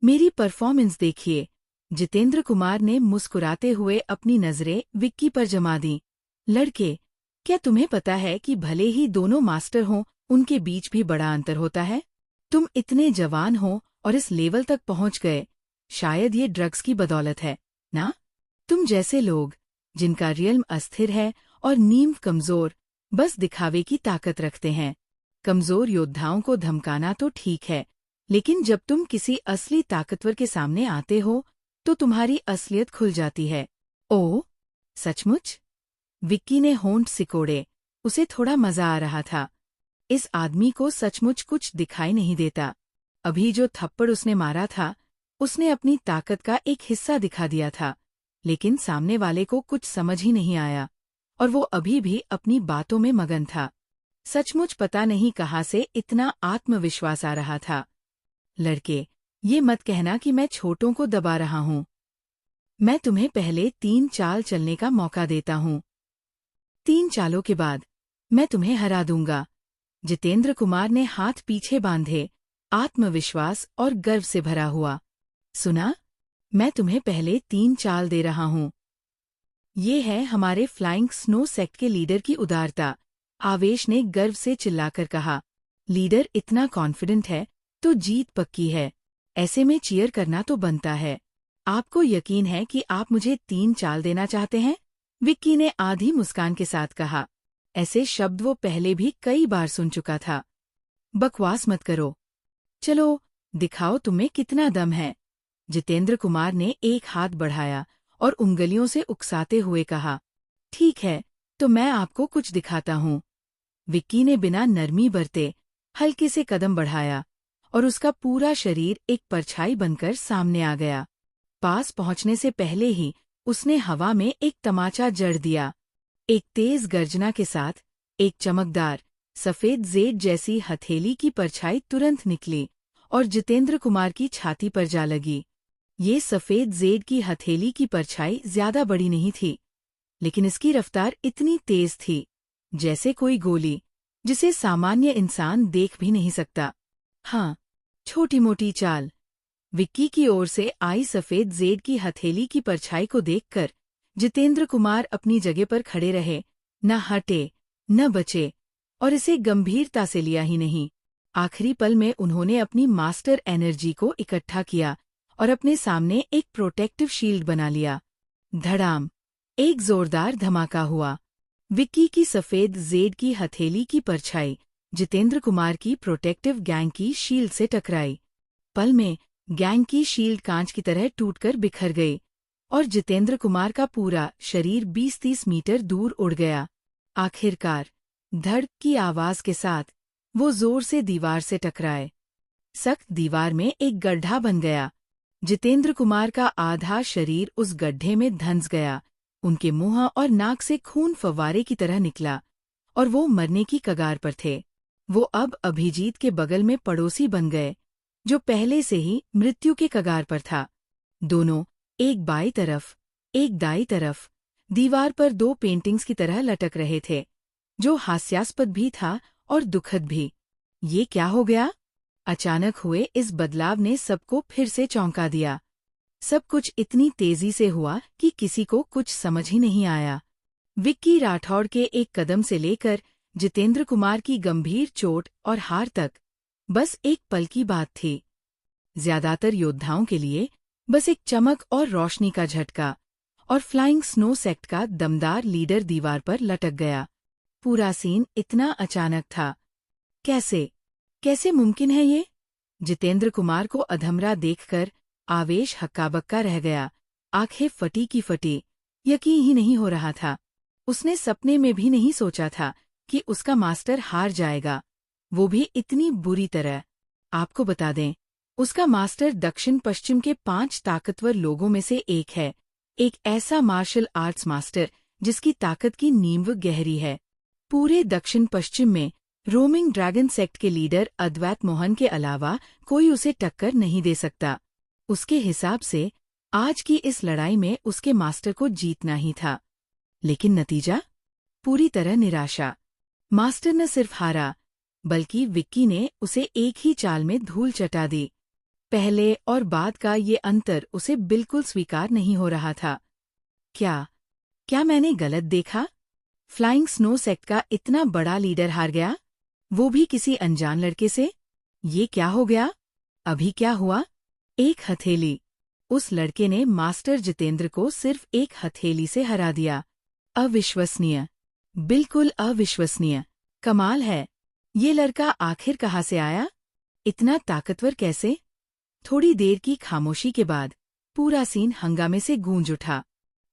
मेरी परफॉर्मेंस देखिए। जितेंद्र कुमार ने मुस्कुराते हुए अपनी नजरें विक्की पर जमा दी। लड़के, क्या तुम्हें पता है कि भले ही दोनों मास्टर हों, उनके बीच भी बड़ा अंतर होता है? तुम इतने जवान हो और इस लेवल तक पहुंच गए, शायद ये ड्रग्स की बदौलत है, ना? तुम जैसे लोग, जिनका रियल्म अस्थिर है और नींव कमजोर, बस दिखावे की ताकत रखते हैं। कमजोर योद्धाओं को धमकाना तो ठीक है, लेकिन जब तुम किसी असली ताकतवर के सामने आते हो, तो तुम्हारी असलियत खुल जाती है। ओह, सचमुच? विक्की ने होंठ सिकोड़े। उसे थोड़ा मजा आ रहा था। इस आदमी को सचमुच कुछ दिखाई नहीं देता। अभी जो थप्पड़ उसने मारा था, उसने अपनी ताकत का एक हिस्सा दिखा दिया था, लेकिन सामने वाले को कुछ समझ ही नहीं आया, और वो अभी भी अपनी बातों में मगन था। सचमुच पता नहीं कहाँ से इतना आत्मविश्वास आ रहा था। लड़के, ये मत कहना कि मैं छोटों को दबा रहा हूँ। मैं तुम्हें पहले 3 चाल चलने का मौका देता हूँ। 3 चालों के बाद मैं तुम्हें हरा दूंगा। जितेंद्र कुमार ने हाथ पीछे बांधे, आत्मविश्वास और गर्व से भरा हुआ। सुना? मैं तुम्हें पहले 3 चाल दे रहा हूँ। ये है हमारे फ्लाइंग स्नो सेक्ट के लीडर की उदारता, आवेश ने गर्व से चिल्लाकर कहा। लीडर इतना कॉन्फिडेंट है तो जीत पक्की है। ऐसे में चीयर करना तो बनता है। आपको यकीन है कि आप मुझे 3 चाल देना चाहते हैं? विक्की ने आधी मुस्कान के साथ कहा। ऐसे शब्द वो पहले भी कई बार सुन चुका था। बकवास मत करो। चलो, दिखाओ तुम्हें कितना दम है। जितेंद्र कुमार ने एक हाथ बढ़ाया और उंगलियों से उकसाते हुए कहा। ठीक है, तो मैं आपको कुछ दिखाता हूँ। विक्की ने बिना नरमी बरते हल्के से कदम बढ़ाया और उसका पूरा शरीर एक परछाई बनकर सामने आ गया। पास पहुंचने से पहले ही उसने हवा में एक तमाचा जड़ दिया। एक तेज गर्जना के साथ एक चमकदार सफेद जेड जैसी हथेली की परछाई तुरंत निकली और जितेंद्र कुमार की छाती पर जा लगी। ये सफेद जेड की हथेली की परछाई ज्यादा बड़ी नहीं थी, लेकिन इसकी रफ्तार इतनी तेज थी, जैसे कोई गोली जिसे सामान्य इंसान देख भी नहीं सकता। हाँ, छोटी मोटी चाल। विक्की की ओर से आई सफेद जेड की हथेली की परछाई को देखकर जितेंद्र कुमार अपनी जगह पर खड़े रहे, न हटे, न बचे, और इसे गंभीरता से लिया ही नहीं। आखिरी पल में उन्होंने अपनी मास्टर एनर्जी को इकट्ठा किया और अपने सामने एक प्रोटेक्टिव शील्ड बना लिया। धड़ाम! एक जोरदार धमाका हुआ। विक्की की सफेद जेड की हथेली की परछाई जितेंद्र कुमार की प्रोटेक्टिव गैंग की शील्ड से टकराई। पल में गैंग की शील्ड कांच की तरह टूटकर बिखर गई और जितेंद्र कुमार का पूरा शरीर 20-30 मीटर दूर उड़ गया। आखिरकार, धड़ की आवाज के साथ वो जोर से दीवार से टकराए। सख्त दीवार में एक गड्ढा बन गया। जितेंद्र कुमार का आधा शरीर उस गड्ढे में धंस गया। उनके मुंह और नाक से खून फव्वारे की तरह निकला और वो मरने की कगार पर थे। वो अब अभिजीत के बगल में पड़ोसी बन गए, जो पहले से ही मृत्यु के कगार पर था। दोनों, एक बाईं तरफ, एक दाईं तरफ, दीवार पर 2 पेंटिंग्स की तरह लटक रहे थे, जो हास्यास्पद भी था और दुखद भी। ये क्या हो गया? अचानक हुए इस बदलाव ने सबको फिर से चौंका दिया। सब कुछ इतनी तेजी से हुआ कि किसी को कुछ समझ ही नहीं आया। विक्की राठौड़ के एक कदम से लेकर जितेंद्र कुमार की गंभीर चोट और हार तक बस एक पल की बात थी। ज्यादातर योद्धाओं के लिए बस एक चमक और रोशनी का झटका, और फ्लाइंग स्नो सेक्ट का दमदार लीडर दीवार पर लटक गया। पूरा सीन इतना अचानक था। कैसे मुमकिन है ये? जितेंद्र कुमार को अधमरा देखकर आवेश हक्का-बक्का रह गया। आंखें फटी की फटी, यकीन ही नहीं हो रहा था। उसने सपने में भी नहीं सोचा था कि उसका मास्टर हार जाएगा, वो भी इतनी बुरी तरह। आपको बता दें, उसका मास्टर दक्षिण पश्चिम के 5 ताकतवर लोगों में से एक है। एक ऐसा मार्शल आर्ट्स मास्टर जिसकी ताकत की नींव गहरी है। पूरे दक्षिण पश्चिम में रोमिंग ड्रैगन सेक्ट के लीडर अद्वैत मोहन के अलावा कोई उसे टक्कर नहीं दे सकता। उसके हिसाब से आज की इस लड़ाई में उसके मास्टर को जीतना ही था। लेकिन नतीजा? पूरी तरह निराशा। मास्टर न सिर्फ हारा, बल्कि विक्की ने उसे एक ही चाल में धूल चटा दी। पहले और बाद का ये अंतर उसे बिल्कुल स्वीकार नहीं हो रहा था। क्या मैंने गलत देखा? फ्लाइंग स्नो सेक्ट का इतना बड़ा लीडर हार गया, वो भी किसी अनजान लड़के से? ये क्या हो गया? अभी क्या हुआ? एक हथेली। उस लड़के ने मास्टर जितेंद्र को सिर्फ एक हथेली से हरा दिया। अविश्वसनीय, बिल्कुल अविश्वसनीय। कमाल है, ये लड़का आखिर कहाँ से आया? इतना ताकतवर कैसे? थोड़ी देर की खामोशी के बाद पूरा सीन हंगामे से गूंज उठा।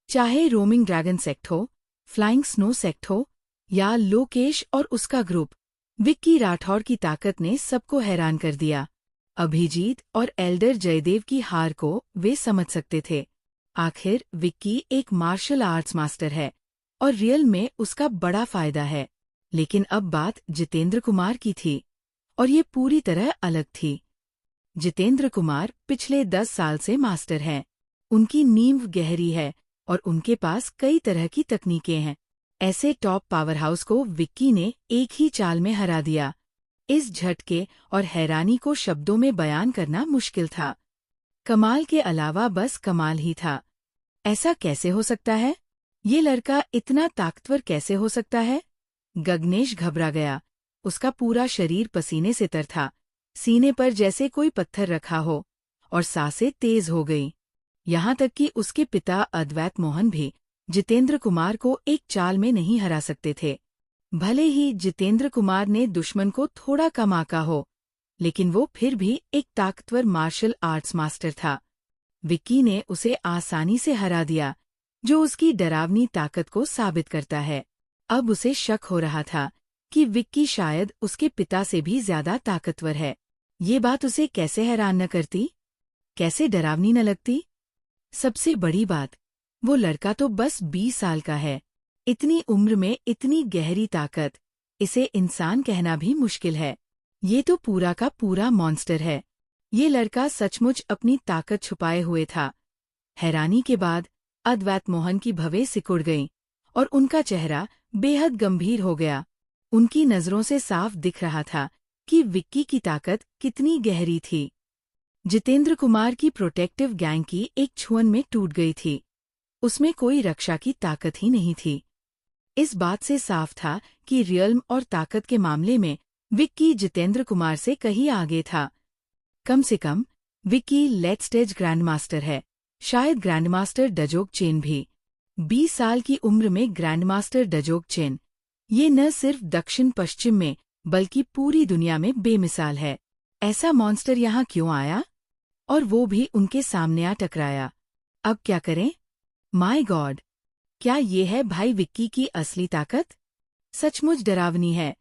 चाहे रोमिंग ड्रैगन सेक्ट हो, फ्लाइंग स्नो सेक्ट हो, या लोकेश और उसका ग्रुप, विक्की राठौर की ताकत ने सबको हैरान कर दिया। अभिजीत और एल्डर जयदेव की हार को वे समझ सकते थे। आखिर विक्की एक मार्शल आर्ट्स मास्टर है और रियल में उसका बड़ा फायदा है। लेकिन अब बात जितेंद्र कुमार की थी, और ये पूरी तरह अलग थी। जितेंद्र कुमार पिछले 10 साल से मास्टर हैं। उनकी नींव गहरी है और उनके पास कई तरह की तकनीकें हैं। ऐसे टॉप पावर हाउस को विक्की ने एक ही चाल में हरा दिया। इस झटके और हैरानी को शब्दों में बयान करना मुश्किल था। कमाल के अलावा बस कमाल ही था। ऐसा कैसे हो सकता है? ये लड़का इतना ताकतवर कैसे हो सकता है? गगनेश घबरा गया। उसका पूरा शरीर पसीने से तर था, सीने पर जैसे कोई पत्थर रखा हो, और सांसें तेज हो गईं। यहाँ तक कि उसके पिता अद्वैत मोहन भी जितेंद्र कुमार को एक चाल में नहीं हरा सकते थे। भले ही जितेंद्र कुमार ने दुश्मन को थोड़ा कम आंका हो, लेकिन वो फिर भी एक ताकतवर मार्शल आर्ट्स मास्टर था। विक्की ने उसे आसानी से हरा दिया, जो उसकी डरावनी ताकत को साबित करता है। अब उसे शक हो रहा था कि विक्की शायद उसके पिता से भी ज्यादा ताकतवर है। ये बात उसे कैसे हैरान न करती, कैसे डरावनी न लगती? सबसे बड़ी बात, वो लड़का तो बस 20 साल का है। इतनी उम्र में इतनी गहरी ताकत, इसे इंसान कहना भी मुश्किल है। ये तो पूरा का पूरा मॉन्स्टर है। ये लड़का सचमुच अपनी ताकत छुपाए हुए था। हैरानी के बाद अद्वैत मोहन की भवें सिकुड़ गईं और उनका चेहरा बेहद गंभीर हो गया। उनकी नजरों से साफ दिख रहा था कि विक्की की ताकत कितनी गहरी थी। जितेंद्र कुमार की प्रोटेक्टिव गैंग की एक छुअन में टूट गई थी। उसमें कोई रक्षा की ताकत ही नहीं थी। इस बात से साफ था कि रियल्म और ताकत के मामले में विक्की जितेंद्र कुमार से कहीं आगे था। कम से कम विक्की लेट स्टेज ग्रैंडमास्टर है, शायद ग्रैंडमास्टर डजोग चेन भी। 20 साल की उम्र में ग्रैंडमास्टर डजोग चेन, ये न सिर्फ दक्षिण पश्चिम में बल्कि पूरी दुनिया में बेमिसाल है। ऐसा मॉन्स्टर यहाँ क्यों आया? और वो भी उनके सामने आ टकराया। अब क्या करें? माय गॉड, क्या ये है भाई विक्की की असली ताकत? सचमुच डरावनी है।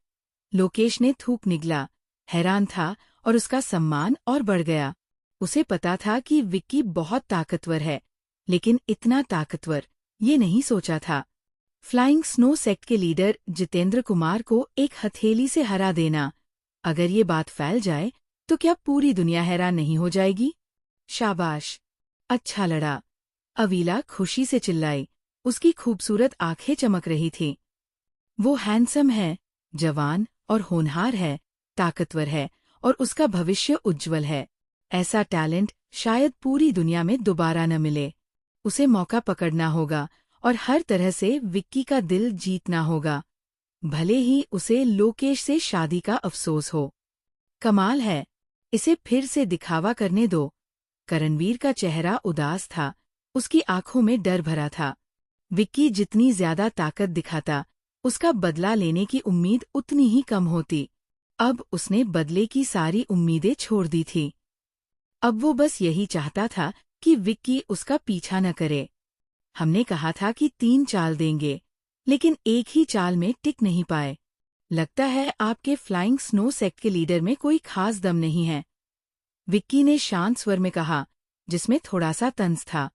लोकेश ने थूक निगला, हैरान था और उसका सम्मान और बढ़ गया। उसे पता था कि विक्की बहुत ताकतवर है, लेकिन इतना ताकतवर ये नहीं सोचा था। फ्लाइंग स्नो सेक्ट के लीडर जितेंद्र कुमार को एक हथेली से हरा देना, अगर ये बात फैल जाए तो क्या पूरी दुनिया हैरान नहीं हो जाएगी? शाबाश, अच्छा लड़ा। अवीला खुशी से चिल्लाई। उसकी खूबसूरत आंखें चमक रही थीं। वो हैंडसम है, जवान और होनहार है, ताकतवर है और उसका भविष्य उज्ज्वल है। ऐसा टैलेंट शायद पूरी दुनिया में दोबारा न मिले। उसे मौका पकड़ना होगा और हर तरह से विक्की का दिल जीतना होगा, भले ही उसे लोकेश से शादी का अफसोस हो। कमाल है, इसे फिर से दिखावा करने दो। करणवीर का चेहरा उदास था, उसकी आंखों में डर भरा था। विक्की जितनी ज्यादा ताकत दिखाता, उसका बदला लेने की उम्मीद उतनी ही कम होती। अब उसने बदले की सारी उम्मीदें छोड़ दी थी। अब वो बस यही चाहता था कि विक्की उसका पीछा न करे। हमने कहा था कि 3 चाल देंगे, लेकिन एक ही चाल में टिक नहीं पाए। लगता है आपके फ्लाइंग स्नो सेक्ट के लीडर में कोई खास दम नहीं है, विक्की ने शांत स्वर में कहा, जिसमें थोड़ा सा तंज था।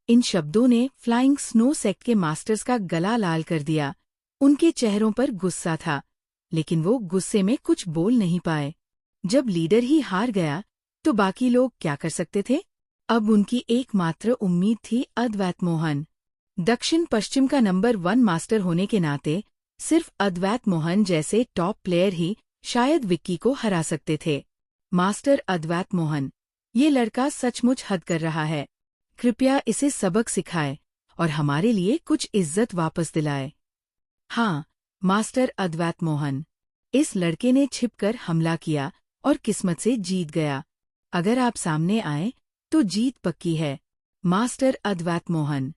इन शब्दों ने फ्लाइंग स्नो सेक्ट के मास्टर्स का गला लाल कर दिया। उनके चेहरों पर गुस्सा था, लेकिन वो गुस्से में कुछ बोल नहीं पाए। जब लीडर ही हार गया, तो बाकी लोग क्या कर सकते थे? अब उनकी एकमात्र उम्मीद थी अद्वैत मोहन। दक्षिण पश्चिम का नंबर 1 मास्टर होने के नाते सिर्फ अद्वैत मोहन जैसे टॉप प्लेयर ही शायद विक्की को हरा सकते थे। मास्टर अद्वैत मोहन, ये लड़का सचमुच हद कर रहा है। कृपया इसे सबक सिखाए और हमारे लिए कुछ इज्जत वापस दिलाए। हाँ, मास्टर अद्वैत मोहन। इस लड़के ने छिपकर हमला किया और किस्मत से जीत गया। अगर आप सामने आए तो जीत पक्की है। मास्टर अद्वैत मोहन,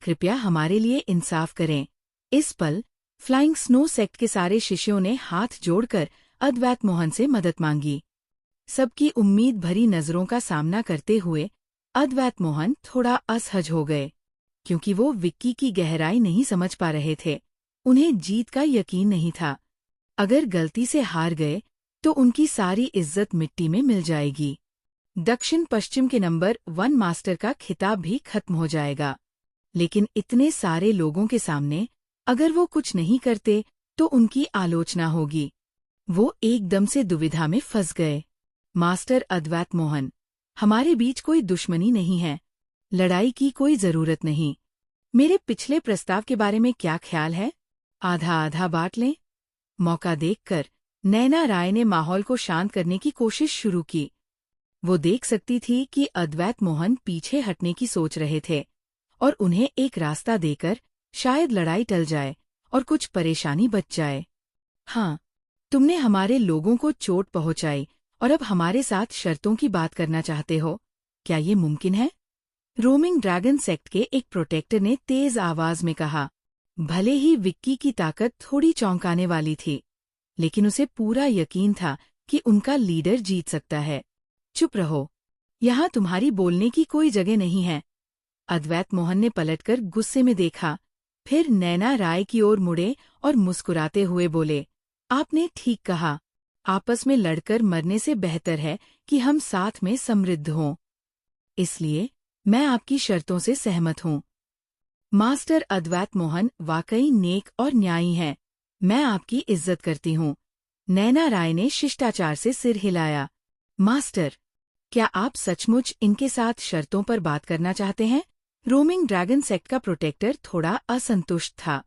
कृपया हमारे लिए इंसाफ करें। इस पल फ्लाइंग स्नो सेक्ट के सारे शिष्यों ने हाथ जोड़कर अद्वैत मोहन से मदद मांगी। सबकी उम्मीद भरी नजरों का सामना करते हुए अद्वैत मोहन थोड़ा असहज हो गए, क्योंकि वो विक्की की गहराई नहीं समझ पा रहे थे। उन्हें जीत का यकीन नहीं था। अगर गलती से हार गए तो उनकी सारी इज्जत मिट्टी में मिल जाएगी। दक्षिण पश्चिम के नंबर 1 मास्टर का खिताब भी खत्म हो जाएगा। लेकिन इतने सारे लोगों के सामने अगर वो कुछ नहीं करते तो उनकी आलोचना होगी। वो एकदम से दुविधा में फंस गए। मास्टर अद्वैत मोहन, हमारे बीच कोई दुश्मनी नहीं है। लड़ाई की कोई जरूरत नहीं। मेरे पिछले प्रस्ताव के बारे में क्या ख्याल है? आधा आधा बांट लें? मौका देखकर नैना राय ने माहौल को शांत करने की कोशिश शुरू की। वो देख सकती थी कि अद्वैत मोहन पीछे हटने की सोच रहे थे और उन्हें एक रास्ता देकर शायद लड़ाई टल जाए और कुछ परेशानी बच जाए। हाँ, तुमने हमारे लोगों को चोट पहुंचाई और अब हमारे साथ शर्तों की बात करना चाहते हो। क्या ये मुमकिन है? रोमिंग ड्रैगन सेक्ट के एक प्रोटेक्टर ने तेज आवाज में कहा। भले ही विक्की की ताकत थोड़ी चौंकाने वाली थी, लेकिन उसे पूरा यकीन था कि उनका लीडर जीत सकता है। चुप रहो, यहाँ तुम्हारी बोलने की कोई जगह नहीं है। अद्वैत मोहन ने पलटकर गुस्से में देखा, फिर नैना राय की ओर मुड़े और मुस्कुराते हुए बोले, आपने ठीक कहा। आपस में लड़कर मरने से बेहतर है कि हम साथ में समृद्ध हों। इसलिए मैं आपकी शर्तों से सहमत हूँ। मास्टर अद्वैत मोहन वाकई नेक और न्यायी हैं। मैं आपकी इज्जत करती हूँ। नैना राय ने शिष्टाचार से सिर हिलाया। मास्टर, क्या आप सचमुच इनके साथ शर्तों पर बात करना चाहते हैं? रोमिंग ड्रैगन सेक्ट का प्रोटेक्टर थोड़ा असंतुष्ट था।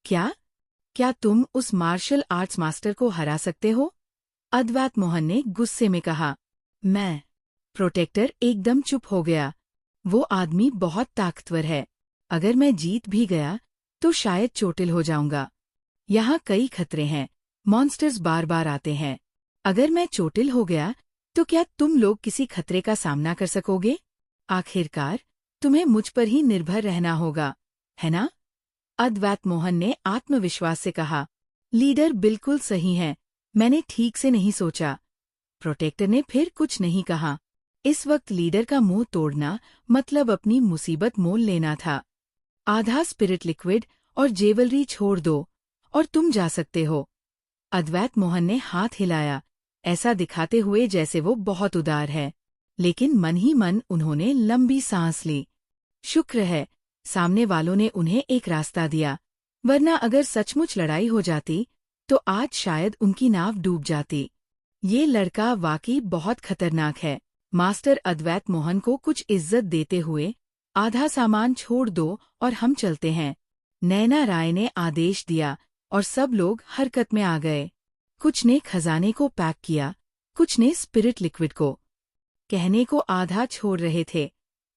क्या तुम उस मार्शल आर्ट्स मास्टर को हरा सकते हो? अद्वैत मोहन ने गुस्से में कहा। मैं? प्रोटेक्टर एकदम चुप हो गया। वो आदमी बहुत ताकतवर है। अगर मैं जीत भी गया तो शायद चोटिल हो जाऊंगा। यहाँ कई खतरे हैं। मॉन्स्टर्स बार बार आते हैं। अगर मैं चोटिल हो गया तो क्या तुम लोग किसी खतरे का सामना कर सकोगे? आखिरकार तुम्हें मुझ पर ही निर्भर रहना होगा, है ना? अद्वैत मोहन ने आत्मविश्वास से कहा। लीडर बिल्कुल सही है। मैंने ठीक से नहीं सोचा। प्रोटेक्टर ने फिर कुछ नहीं कहा। इस वक्त लीडर का मुंह तोड़ना मतलब अपनी मुसीबत मोल लेना था। आधा स्पिरिट लिक्विड और जेवलरी छोड़ दो और तुम जा सकते हो। अद्वैत मोहन ने हाथ हिलाया, ऐसा दिखाते हुए जैसे वो बहुत उदार है। लेकिन मन ही मन उन्होंने लंबी सांस ली। शुक्र है सामने वालों ने उन्हें एक रास्ता दिया, वरना अगर सचमुच लड़ाई हो जाती तो आज शायद उनकी नाव डूब जाती। ये लड़का वाकई बहुत खतरनाक है। मास्टर अद्वैत मोहन को कुछ इज्जत देते हुए, आधा सामान छोड़ दो और हम चलते हैं। नैना राय ने आदेश दिया और सब लोग हरकत में आ गए। कुछ ने खजाने को पैक किया, कुछ ने स्पिरिट लिक्विड को। कहने को आधा छोड़ रहे थे,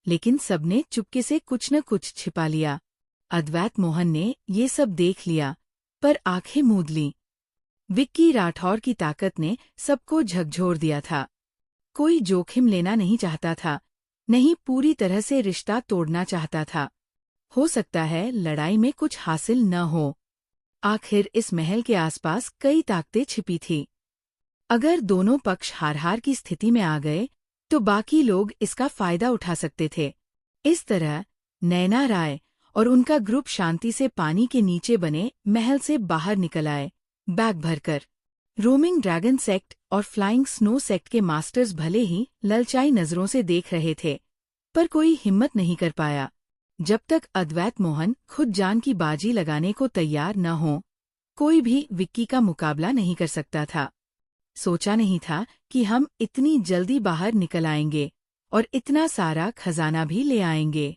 लेकिन सबने चुपके से कुछ न कुछ छिपा लिया। अद्वैत मोहन ने ये सब देख लिया, पर आंखें मूंद लीं। विक्की राठौर की ताकत ने सबको झकझोर दिया था। कोई जोखिम लेना नहीं चाहता था, नहीं पूरी तरह से रिश्ता तोड़ना चाहता था। हो सकता है लड़ाई में कुछ हासिल न हो। आखिर इस महल के आसपास कई ताकतें छिपी थी। अगर दोनों पक्ष हार-हार की स्थिति में आ गए तो बाकी लोग इसका फायदा उठा सकते थे। इस तरह नैना राय और उनका ग्रुप शांति से पानी के नीचे बने महल से बाहर निकल आए, बैग भरकर। रोमिंग ड्रैगन सेक्ट और फ्लाइंग स्नो सेक्ट के मास्टर्स भले ही ललचाई नजरों से देख रहे थे, पर कोई हिम्मत नहीं कर पाया। जब तक अद्वैत मोहन खुद जान की बाजी लगाने को तैयार न हो, कोई भी विक्की का मुकाबला नहीं कर सकता था। सोचा नहीं था कि हम इतनी जल्दी बाहर निकल आएंगे और इतना सारा खजाना भी ले आएंगे।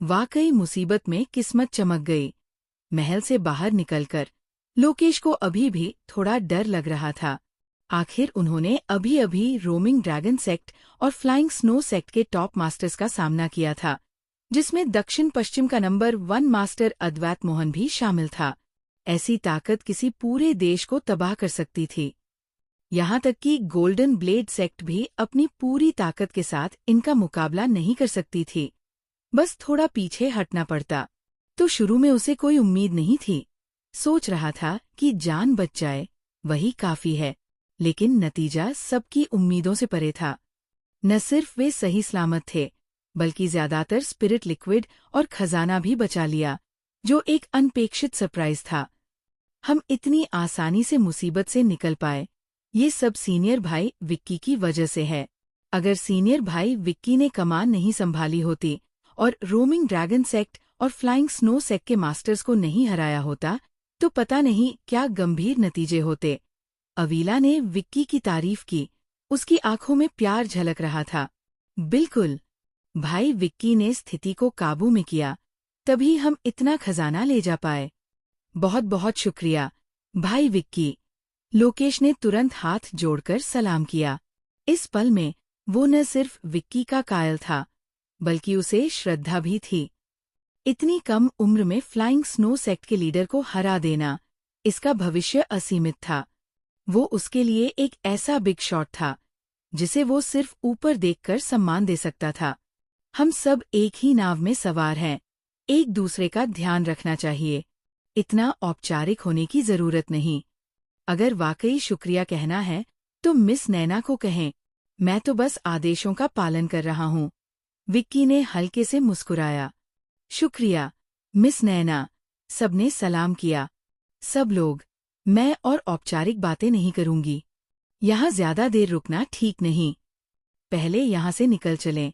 वाकई मुसीबत में किस्मत चमक गई। महल से बाहर निकलकर लोकेश को अभी भी थोड़ा डर लग रहा था। आखिर उन्होंने अभी अभी रोमिंग ड्रैगन सेक्ट और फ्लाइंग स्नो सेक्ट के टॉप मास्टर्स का सामना किया था, जिसमें दक्षिण पश्चिम का नंबर 1 मास्टर अद्वैत मोहन भी शामिल था। ऐसी ताकत किसी पूरे देश को तबाह कर सकती थी। यहाँ तक कि गोल्डन ब्लेड सेक्ट भी अपनी पूरी ताकत के साथ इनका मुकाबला नहीं कर सकती थी। बस थोड़ा पीछे हटना पड़ता। तो शुरू में उसे कोई उम्मीद नहीं थी। सोच रहा था कि जान बच जाए, वही काफी है। लेकिन नतीजा सबकी उम्मीदों से परे था। न सिर्फ वे सही सलामत थे, बल्कि ज्यादातर स्पिरिट लिक्विड और खजाना भी बचा लिया, जो एक अनपेक्षित सरप्राइज था। हम इतनी आसानी से मुसीबत से निकल पाए, ये सब सीनियर भाई विक्की की वजह से है। अगर सीनियर भाई विक्की ने कमान नहीं संभाली होती और रोमिंग ड्रैगन सेक्ट और फ्लाइंग स्नो सेक्ट के मास्टर्स को नहीं हराया होता, तो पता नहीं क्या गंभीर नतीजे होते। अवीला ने विक्की की तारीफ की। उसकी आंखों में प्यार झलक रहा था। बिल्कुल, भाई विक्की ने स्थिति को काबू में किया, तभी हम इतना खजाना ले जा पाए। बहुत बहुत शुक्रिया, भाई विक्की। लोकेश ने तुरंत हाथ जोड़कर सलाम किया। इस पल में वो न सिर्फ विक्की का कायल था, बल्कि उसे श्रद्धा भी थी। इतनी कम उम्र में फ्लाइंग स्नो सेक्ट के लीडर को हरा देना, इसका भविष्य असीमित था। वो उसके लिए एक ऐसा बिग शॉट था, जिसे वो सिर्फ ऊपर देखकर सम्मान दे सकता था। हम सब एक ही नाव में सवार हैं, एक दूसरे का ध्यान रखना चाहिए। इतना औपचारिक होने की जरूरत नहीं। अगर वाकई शुक्रिया कहना है, तो मिस नैना को कहें। मैं तो बस आदेशों का पालन कर रहा हूँ। विक्की ने हल्के से मुस्कुराया। शुक्रिया, मिस नैना। सबने सलाम किया। सब लोग। मैं और औपचारिक बातें नहीं करूंगी। यहाँ ज्यादा देर रुकना ठीक नहीं। पहले यहाँ से निकल चलें।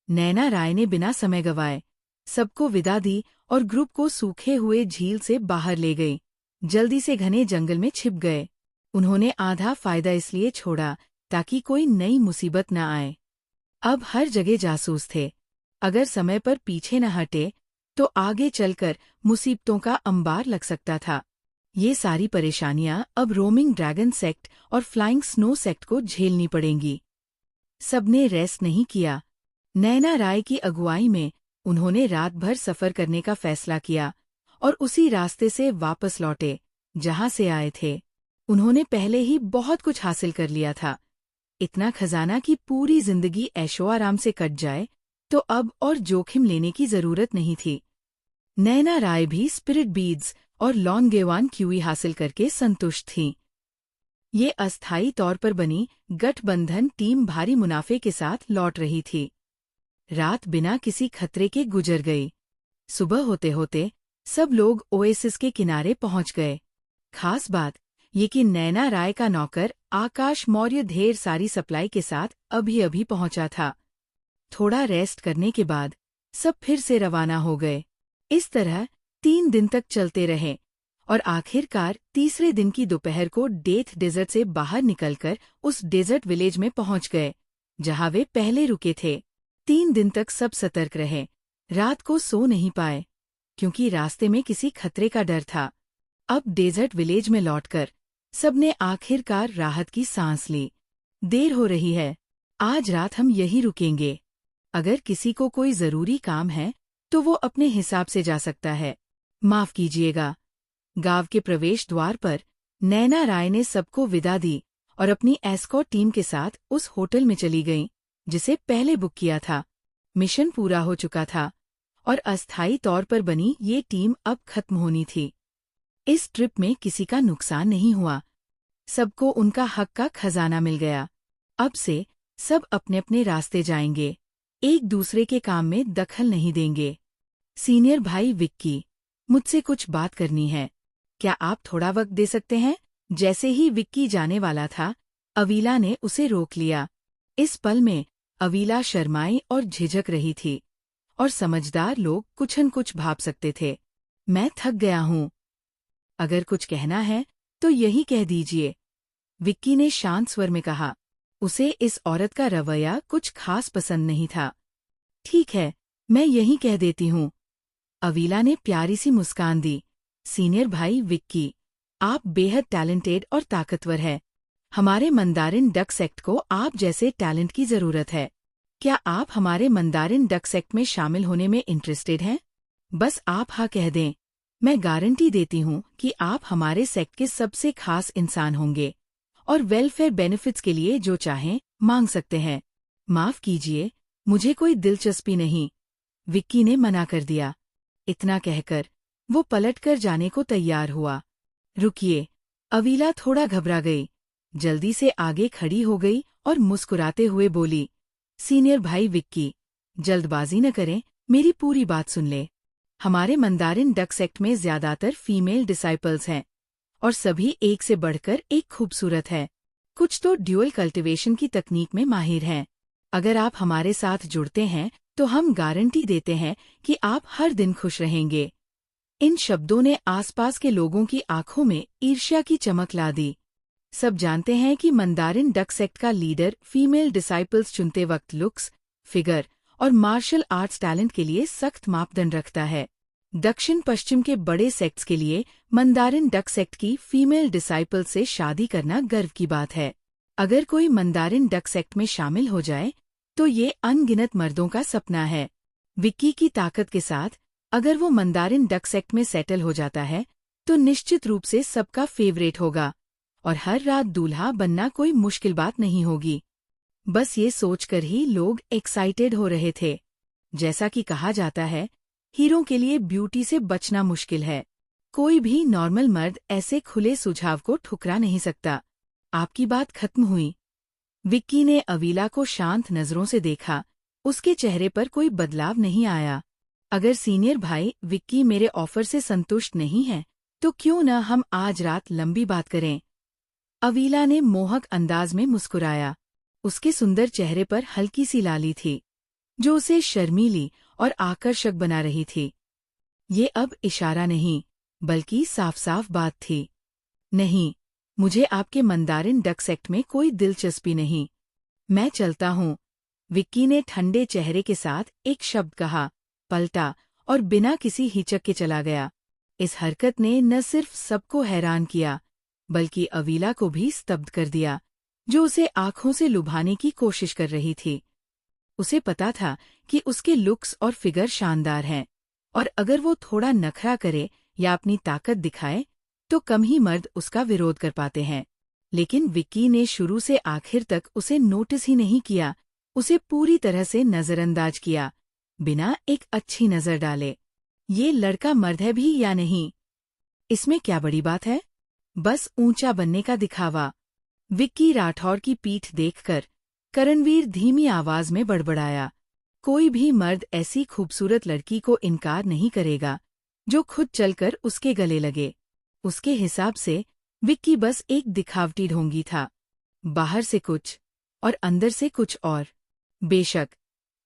नैना राय ने बिना समय गवाए सबको विदा दी और ग्रुप को सूखे हुए झील से बाहर ले गई। जल्दी से घने जंगल में छिप गए। उन्होंने आधा फायदा इसलिए छोड़ा ताकि कोई नई मुसीबत न आए। अब हर जगह जासूस थे। अगर समय पर पीछे न हटे तो आगे चलकर मुसीबतों का अंबार लग सकता था। ये सारी परेशानियां अब रोमिंग ड्रैगन सेक्ट और फ्लाइंग स्नो सेक्ट को झेलनी पड़ेंगी। सबने रेस्ट नहीं किया। नैना राय की अगुवाई में उन्होंने रात भर सफर करने का फैसला किया और उसी रास्ते से वापस लौटे जहां से आए थे। उन्होंने पहले ही बहुत कुछ हासिल कर लिया था। इतना खजाना कि पूरी जिंदगी ऐशो आराम से कट जाए, तो अब और जोखिम लेने की जरूरत नहीं थी। नैना राय भी स्पिरिट बीड्स और लॉन्गेवान क्यूई हासिल करके संतुष्ट थीं। ये अस्थायी तौर पर बनी गठबंधन टीम भारी मुनाफे के साथ लौट रही थी। रात बिना किसी खतरे के गुजर गई। सुबह होते होते सब लोग ओएसिस के किनारे पहुंच गए। खास बात ये कि नैना राय का नौकर आकाश मौर्य ढेर सारी सप्लाई के साथ अभी अभी पहुंचा था। थोड़ा रेस्ट करने के बाद सब फिर से रवाना हो गए। इस तरह 3 दिन तक चलते रहे और आखिरकार तीसरे दिन की दोपहर को डेथ डेजर्ट से बाहर निकलकर उस डेजर्ट विलेज में पहुंच गए जहां वे पहले रुके थे। 3 दिन तक सब सतर्क रहे। रात को सो नहीं पाए क्योंकि रास्ते में किसी खतरे का डर था। अब डेजर्ट विलेज में लौटकर सबने आखिरकार राहत की सांस ली। देर हो रही है, आज रात हम यहीं रुकेंगे। अगर किसी को कोई जरूरी काम है तो वो अपने हिसाब से जा सकता है। माफ कीजिएगा। गांव के प्रवेश द्वार पर नैना राय ने सबको विदा दी और अपनी एस्कॉर्ट टीम के साथ उस होटल में चली गईं जिसे पहले बुक किया था। मिशन पूरा हो चुका था और अस्थायी तौर पर बनी ये टीम अब खत्म होनी थी। इस ट्रिप में किसी का नुकसान नहीं हुआ। सबको उनका हक का खजाना मिल गया। अब से सब अपने अपने रास्ते जाएंगे, एक दूसरे के काम में दखल नहीं देंगे। सीनियर भाई विक्की, मुझसे कुछ बात करनी है। क्या आप थोड़ा वक्त दे सकते हैं? जैसे ही विक्की जाने वाला था, अवीला ने उसे रोक लिया। इस पल में अवीला शर्माई और झिझक रही थी और समझदार लोग कुछ न कुछ भाप सकते थे। मैं थक गया हूँ। अगर कुछ कहना है तो यही कह दीजिए, विक्की ने शांत स्वर में कहा। उसे इस औरत का रवैया कुछ खास पसंद नहीं था। ठीक है, मैं यहीं कह देती हूँ। अवीला ने प्यारी सी मुस्कान दी। सीनियर भाई विक्की, आप बेहद टैलेंटेड और ताकतवर है। हमारे मंदारिन डक सेक्ट को आप जैसे टैलेंट की जरूरत है। क्या आप हमारे मंदारिन डक सेक्ट में शामिल होने में इंटरेस्टेड हैं? बस आप हाँ कह दें। मैं गारंटी देती हूँ कि आप हमारे सेक्ट के सबसे खास इंसान होंगे और वेलफेयर बेनिफिट्स के लिए जो चाहें मांग सकते हैं। माफ कीजिए, मुझे कोई दिलचस्पी नहीं, विक्की ने मना कर दिया। इतना कहकर वो पलटकर जाने को तैयार हुआ। रुकिए, अवीला थोड़ा घबरा गई, जल्दी से आगे खड़ी हो गई और मुस्कुराते हुए बोली, सीनियर भाई विक्की, जल्दबाजी न करें, मेरी पूरी बात सुन ले। हमारे मंदारिन डक सेक्ट में ज्यादातर फीमेल डिसाइपल्स हैं और सभी एक से बढ़कर एक खूबसूरत है। कुछ तो ड्यूअल कल्टीवेशन की तकनीक में माहिर हैं। अगर आप हमारे साथ जुड़ते हैं तो हम गारंटी देते हैं कि आप हर दिन खुश रहेंगे। इन शब्दों ने आसपास के लोगों की आंखों में ईर्ष्या की चमक ला दी। सब जानते हैं कि मंदारिन डक सेक्ट का लीडर फीमेल डिसाइपल्स चुनते वक्त लुक्स, फिगर और मार्शल आर्ट्स टैलेंट के लिए सख्त मापदंड रखता है। दक्षिण पश्चिम के बड़े सेक्ट्स के लिए मंदारिन डक सेक्ट की फीमेल डिसाइपल से शादी करना गर्व की बात है। अगर कोई मंदारिन डक सेक्ट में शामिल हो जाए तो ये अनगिनत मर्दों का सपना है। विक्की की ताकत के साथ अगर वो मंदारिन डक सेक्ट में सेटल हो जाता है तो निश्चित रूप से सबका फेवरेट होगा और हर रात दूल्हा बनना कोई मुश्किल बात नहीं होगी। बस ये सोचकर ही लोग एक्साइटेड हो रहे थे। जैसा कि कहा जाता है, हीरो के लिए ब्यूटी से बचना मुश्किल है। कोई भी नॉर्मल मर्द ऐसे खुले सुझाव को ठुकरा नहीं सकता। आपकी बात खत्म हुई। विक्की ने अवीला को शांत नजरों से देखा। उसके चेहरे पर कोई बदलाव नहीं आया। अगर सीनियर भाई विक्की मेरे ऑफर से संतुष्ट नहीं है तो क्यों न हम आज रात लंबी बात करें। अवीला ने मोहक अंदाज में मुस्कुराया। उसके सुंदर चेहरे पर हल्की सी लाली थी जो उसे शर्मीली और आकर्षक बना रही थी। ये अब इशारा नहीं बल्कि साफ साफ बात थी। नहीं, मुझे आपके मंदारिन डक सेक्ट में कोई दिलचस्पी नहीं। मैं चलता हूँ। विक्की ने ठंडे चेहरे के साथ एक शब्द कहा, पलटा और बिना किसी हिचक के चला गया। इस हरकत ने न सिर्फ सबको हैरान किया बल्कि अवीला को भी स्तब्ध कर दिया, जो उसे आंखों से लुभाने की कोशिश कर रही थी। उसे पता था कि उसके लुक्स और फिगर शानदार हैं और अगर वो थोड़ा नखरा करे या अपनी ताकत दिखाए तो कम ही मर्द उसका विरोध कर पाते हैं। लेकिन विक्की ने शुरू से आखिर तक उसे नोटिस ही नहीं किया, उसे पूरी तरह से नजरअंदाज किया, बिना एक अच्छी नजर डाले। ये लड़का मर्द है भी या नहीं, इसमें क्या बड़ी बात है? बस ऊंचा बनने का दिखावा। विक्की राठौर की पीठ देखकर करणवीर धीमी आवाज में बड़बड़ाया, कोई भी मर्द ऐसी खूबसूरत लड़की को इनकार नहीं करेगा जो खुद चलकर उसके गले लगे। उसके हिसाब से विक्की बस एक दिखावटी ढोंगी था, बाहर से कुछ और अंदर से कुछ और। बेशक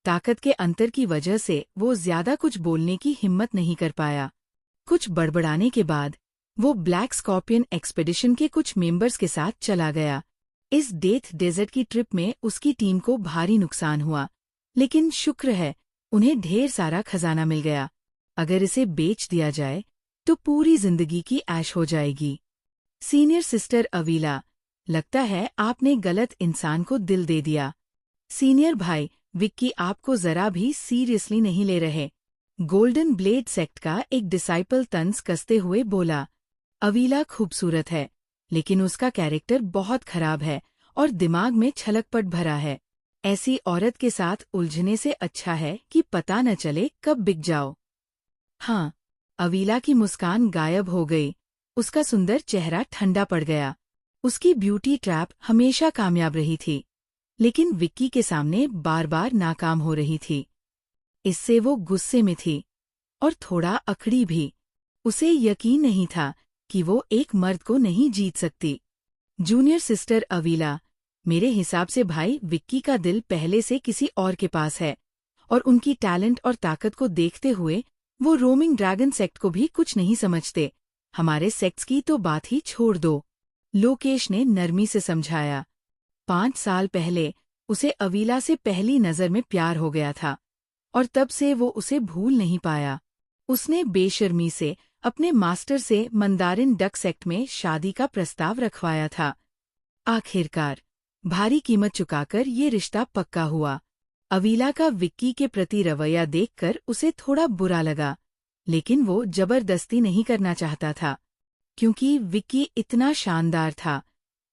ताकत के अंतर की वजह से वो ज्यादा कुछ बोलने की हिम्मत नहीं कर पाया। कुछ बड़बड़ाने के बाद वो ब्लैक स्कॉर्पियन एक्सपेडिशन के कुछ मेंबर्स के साथ चला गया। इस डेथ डेजर्ट की ट्रिप में उसकी टीम को भारी नुकसान हुआ, लेकिन शुक्र है उन्हें ढेर सारा खजाना मिल गया। अगर इसे बेच दिया जाए तो पूरी जिंदगी की ऐश हो जाएगी। सीनियर सिस्टर अवीला, लगता है आपने गलत इंसान को दिल दे दिया। सीनियर भाई विक्की आपको जरा भी सीरियसली नहीं ले रहे, गोल्डन ब्लेड सेक्ट का एक डिसाइपल तंज कसते हुए बोला। अवीला खूबसूरत है लेकिन उसका कैरेक्टर बहुत खराब है और दिमाग में छलकपट भरा है। ऐसी औरत के साथ उलझने से अच्छा है कि पता न चले कब बिक जाओ। हाँ, अवीला की मुस्कान गायब हो गई। उसका सुंदर चेहरा ठंडा पड़ गया। उसकी ब्यूटी ट्रैप हमेशा कामयाब रही थी, लेकिन विक्की के सामने बार बार नाकाम हो रही थी। इससे वो गुस्से में थी और थोड़ा अकड़ी भी। उसे यकीन नहीं था कि वो एक मर्द को नहीं जीत सकती। जूनियर सिस्टर अवीला, मेरे हिसाब से भाई विक्की का दिल पहले से किसी और के पास है और उनकी टैलेंट और ताकत को देखते हुए वो रोमिंग ड्रैगन सेक्ट को भी कुछ नहीं समझते। हमारे सेक्ट्स की तो बात ही छोड़ दो, लोकेश ने नरमी से समझाया। 5 साल पहले उसे अवीला से पहली नजर में प्यार हो गया था और तब से वो उसे भूल नहीं पाया। उसने बेशर्मी से अपने मास्टर से मंदारिन डक सेक्ट में शादी का प्रस्ताव रखवाया था। आखिरकार भारी कीमत चुकाकर ये रिश्ता पक्का हुआ। अवीला का विक्की के प्रति रवैया देखकर उसे थोड़ा बुरा लगा, लेकिन वो जबरदस्ती नहीं करना चाहता था, क्योंकि विक्की इतना शानदार था।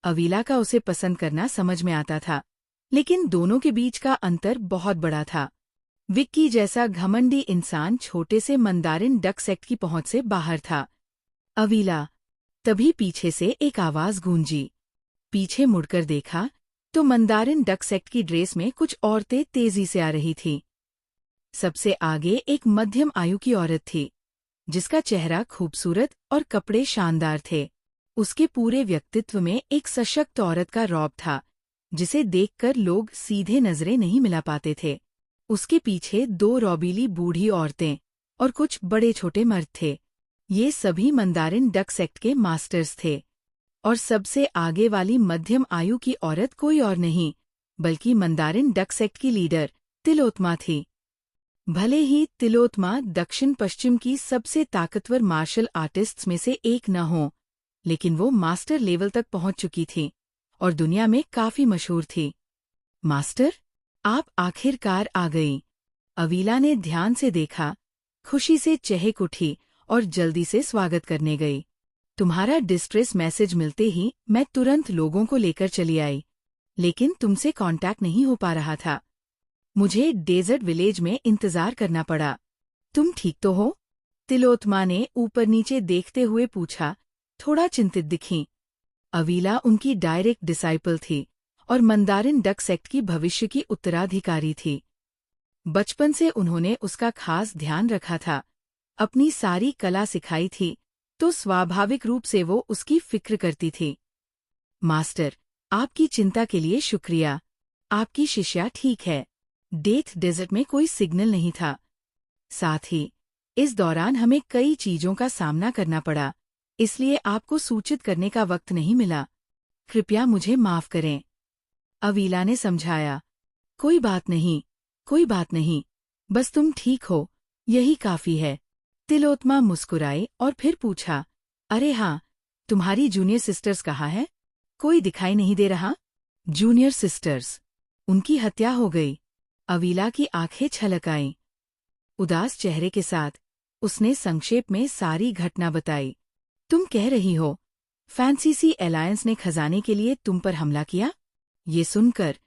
अवीला का उसे पसंद करना समझ में आता था, लेकिन दोनों के बीच का अंतर बहुत बड़ा था। विक्की जैसा घमंडी इंसान छोटे से मंदारिन डक सेक्ट की पहुंच से बाहर था। अवीला। तभी पीछे से एक आवाज गूंजी। पीछे मुड़कर देखा तो मंदारिन डक सेक्ट की ड्रेस में कुछ औरतें तेजी से आ रही थीं। सबसे आगे एक मध्यम आयु की औरत थी, जिसका चेहरा खूबसूरत और कपड़े शानदार थे। उसके पूरे व्यक्तित्व में एक सशक्त औरत का रौब था, जिसे देखकर लोग सीधे नजरें नहीं मिला पाते थे। उसके पीछे 2 रौबीली बूढ़ी औरतें और कुछ बड़े छोटे मर्द थे। ये सभी मंदारिन डक सेक्ट के मास्टर्स थे, और सबसे आगे वाली मध्यम आयु की औरत कोई और नहीं, बल्कि मंदारिन डक सेक्ट की लीडर तिलोत्मा थी। भले ही तिलोत्मा दक्षिण पश्चिम की सबसे ताकतवर मार्शल आर्टिस्ट्स में से एक न हो, लेकिन वो मास्टर लेवल तक पहुंच चुकी थी और दुनिया में काफी मशहूर थी। मास्टर, आप आखिरकार आ गई। अवीला ने ध्यान से देखा, खुशी से चहक उठी और जल्दी से स्वागत करने गई। तुम्हारा डिस्ट्रेस मैसेज मिलते ही मैं तुरंत लोगों को लेकर चली आई, लेकिन तुमसे कांटेक्ट नहीं हो पा रहा था। मुझे डेजर्ट विलेज में इंतजार करना पड़ा। तुम ठीक तो हो? तिलोत्मा ने ऊपर नीचे देखते हुए पूछा, थोड़ा चिंतित दिखीं। अवीला उनकी डायरेक्ट डिसाइपल थी और मंदारिन डक सेक्ट की भविष्य की उत्तराधिकारी थी। बचपन से उन्होंने उसका खास ध्यान रखा था, अपनी सारी कला सिखाई थी, तो स्वाभाविक रूप से वो उसकी फिक्र करती थी। मास्टर, आपकी चिंता के लिए शुक्रिया। आपकी शिष्या ठीक है। डेथ डेजर्ट में कोई सिग्नल नहीं था। साथ ही इस दौरान हमें कई चीजों का सामना करना पड़ा, इसलिए आपको सूचित करने का वक्त नहीं मिला। कृपया मुझे माफ करें। अवीला ने समझाया। कोई बात नहीं, कोई बात नहीं, बस तुम ठीक हो, यही काफी है। तिलोत्मा मुस्कुराई और फिर पूछा, अरे हाँ, तुम्हारी जूनियर सिस्टर्स कहाँ है? कोई दिखाई नहीं दे रहा। Junior sisters? उनकी हत्या हो गई। अवीला की आंखें छलक आईं। उदास चेहरे के साथ उसने संक्षेप में सारी घटना बताई। तुम कह रही हो फैंसीसी अलायंस ने खजाने के लिए तुम पर हमला किया? ये सुनकर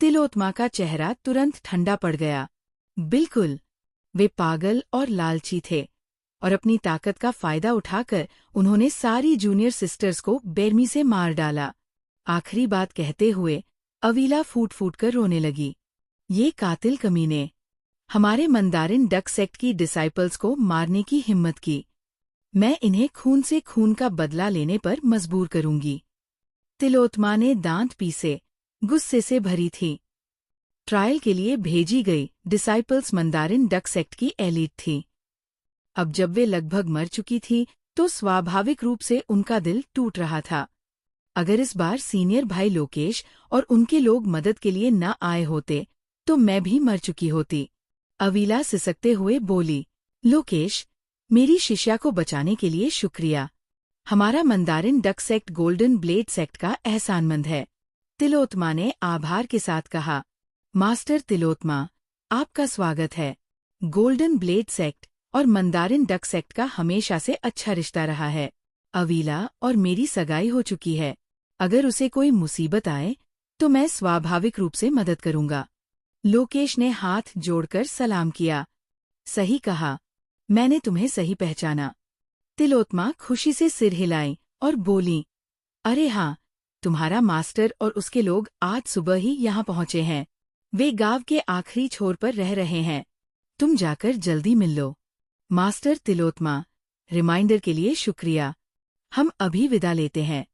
तिलोत्मा का चेहरा तुरंत ठंडा पड़ गया। बिल्कुल, वे पागल और लालची थे, और अपनी ताकत का फायदा उठाकर उन्होंने सारी जूनियर सिस्टर्स को बेरमी से मार डाला। आखिरी बात कहते हुए अवीला फूट फूट कर रोने लगी। ये कातिल कमीने हमारे मंदारिन डक सेक्ट की डिसाइपल्स को मारने की हिम्मत की। मैं इन्हें खून से खून का बदला लेने पर मजबूर करूंगी। तिलोत्मा ने दांत पीसे, गुस्से से भरी थी। ट्रायल के लिए भेजी गई डिसाइपल्स मंदारिन डक सेक्ट की एलीट थी। अब जब वे लगभग मर चुकी थी, तो स्वाभाविक रूप से उनका दिल टूट रहा था। अगर इस बार सीनियर भाई लोकेश और उनके लोग मदद के लिए न आए होते, तो मैं भी मर चुकी होती। अवीला सिसकते हुए बोली, लोकेश, मेरी शिष्या को बचाने के लिए शुक्रिया। हमारा Mandarin duck sect golden blade sect का एहसानमंद है। तिलोत्मा ने आभार के साथ कहा। मास्टर तिलोत्मा, आपका स्वागत है। गोल्डन ब्लेड सेक्ट और मंदारिन डक सेक्ट का हमेशा से अच्छा रिश्ता रहा है। अवीला और मेरी सगाई हो चुकी है। अगर उसे कोई मुसीबत आए, तो मैं स्वाभाविक रूप से मदद करूंगा। लोकेश ने हाथ जोड़कर सलाम किया। सही कहा, मैंने तुम्हें सही पहचाना। तिलोत्मा खुशी से सिर हिलाई और बोली, अरे हाँ, तुम्हारा मास्टर और उसके लोग आज सुबह ही यहाँ पहुँचे हैं। वे गांव के आखिरी छोर पर रह रहे हैं। तुम जाकर जल्दी मिल लो। मास्टर तिलोत्मा, रिमाइंडर के लिए शुक्रिया। हम अभी विदा लेते हैं।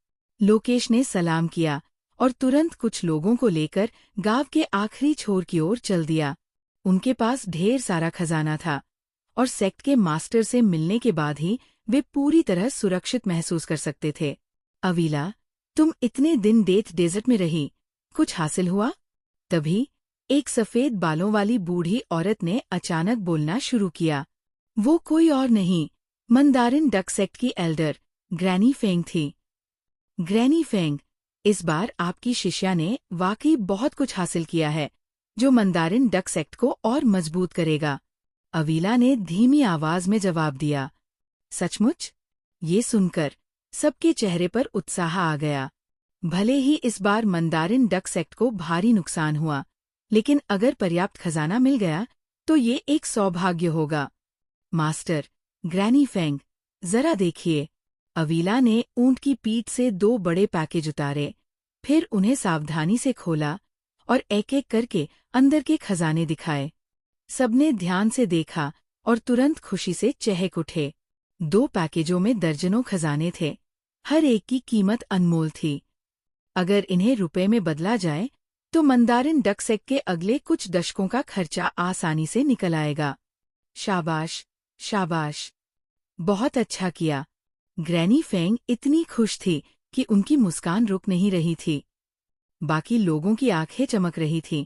लोकेश ने सलाम किया और तुरंत कुछ लोगों को लेकर गांव के आखिरी छोर की ओर चल दिया। उनके पास ढेर सारा खजाना था, और सेक्ट के मास्टर से मिलने के बाद ही वे पूरी तरह सुरक्षित महसूस कर सकते थे। अवीला, तुम इतने दिन डेथ डेजर्ट में रही, कुछ हासिल हुआ? तभी एक सफेद बालों वाली बूढ़ी औरत ने अचानक बोलना शुरू किया। वो कोई और नहीं, मंदारिन डक सेक्ट की एल्डर ग्रैनी फेंग थी। ग्रैनी फेंग, इस बार आपकी शिष्या ने वाकई बहुत कुछ हासिल किया है, जो मंदारिन डक सेक्ट को और मजबूत करेगा। अवीला ने धीमी आवाज में जवाब दिया। सचमुच? ये सुनकर सबके चेहरे पर उत्साह आ गया। भले ही इस बार मंदारिन डक सेक्ट को भारी नुकसान हुआ, लेकिन अगर पर्याप्त खजाना मिल गया तो ये एक सौभाग्य होगा। मास्टर, ग्रैनी फेंग, जरा देखिए। अवीला ने ऊंट की पीठ से 2 बड़े पैकेज उतारे, फिर उन्हें सावधानी से खोला और एक-एक करके अंदर के खजाने दिखाए। सबने ध्यान से देखा और तुरंत खुशी से चहक उठे। 2 पैकेजों में दर्जनों खजाने थे, हर एक की कीमत अनमोल थी। अगर इन्हें रुपए में बदला जाए तो मंदारिन डक सेक्ट के अगले कुछ दशकों का खर्चा आसानी से निकल आएगा। शाबाश, शाबाश, बहुत अच्छा किया। ग्रैनी फेंग इतनी खुश थी कि उनकी मुस्कान रुक नहीं रही थी। बाकी लोगों की आंखें चमक रही थीं।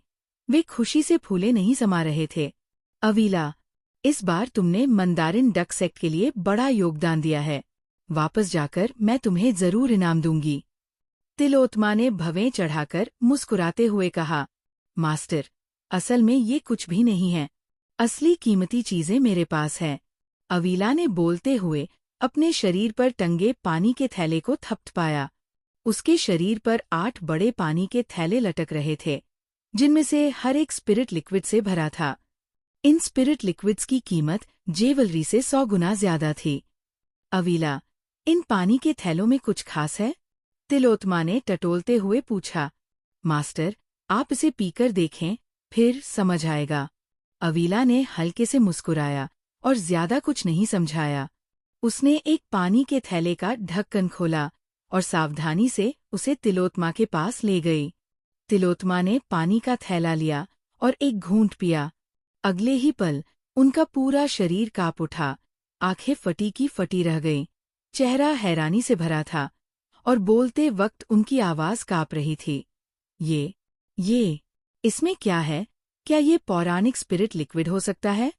वे खुशी से फूले नहीं समा रहे थे। अवीला, इस बार तुमने मंदारिन डक सेक्ट के लिए बड़ा योगदान दिया है। वापस जाकर मैं तुम्हें जरूर इनाम दूंगी। तिलोत्मा ने भवें चढ़ाकर मुस्कुराते हुए कहा। मास्टर, असल में ये कुछ भी नहीं है। असली कीमती चीजें मेरे पास है। अवीला ने बोलते हुए अपने शरीर पर टंगे पानी के थैले को थपथपाया। उसके शरीर पर 8 बड़े पानी के थैले लटक रहे थे, जिनमें से हर एक स्पिरिट लिक्विड से भरा था। इन स्पिरिट लिक्विड्स की कीमत जेवलरी से 100 गुना ज्यादा थी। अवीला, इन पानी के थैलों में कुछ खास है? तिलोत्मा ने टटोलते हुए पूछा। मास्टर, आप इसे पीकर देखें, फिर समझ आएगा। अवीला ने हल्के से मुस्कुराया और ज्यादा कुछ नहीं समझाया। उसने एक पानी के थैले का ढक्कन खोला और सावधानी से उसे तिलोत्मा के पास ले गई। तिलोत्मा ने पानी का थैला लिया और एक घूंट पिया। अगले ही पल उनका पूरा शरीर कांप उठा, आंखें फटी की फटी रह गईं, चेहरा हैरानी से भरा था और बोलते वक्त उनकी आवाज कांप रही थी। ये, इसमें क्या है? क्या ये पौराणिक स्पिरिट लिक्विड हो सकता है?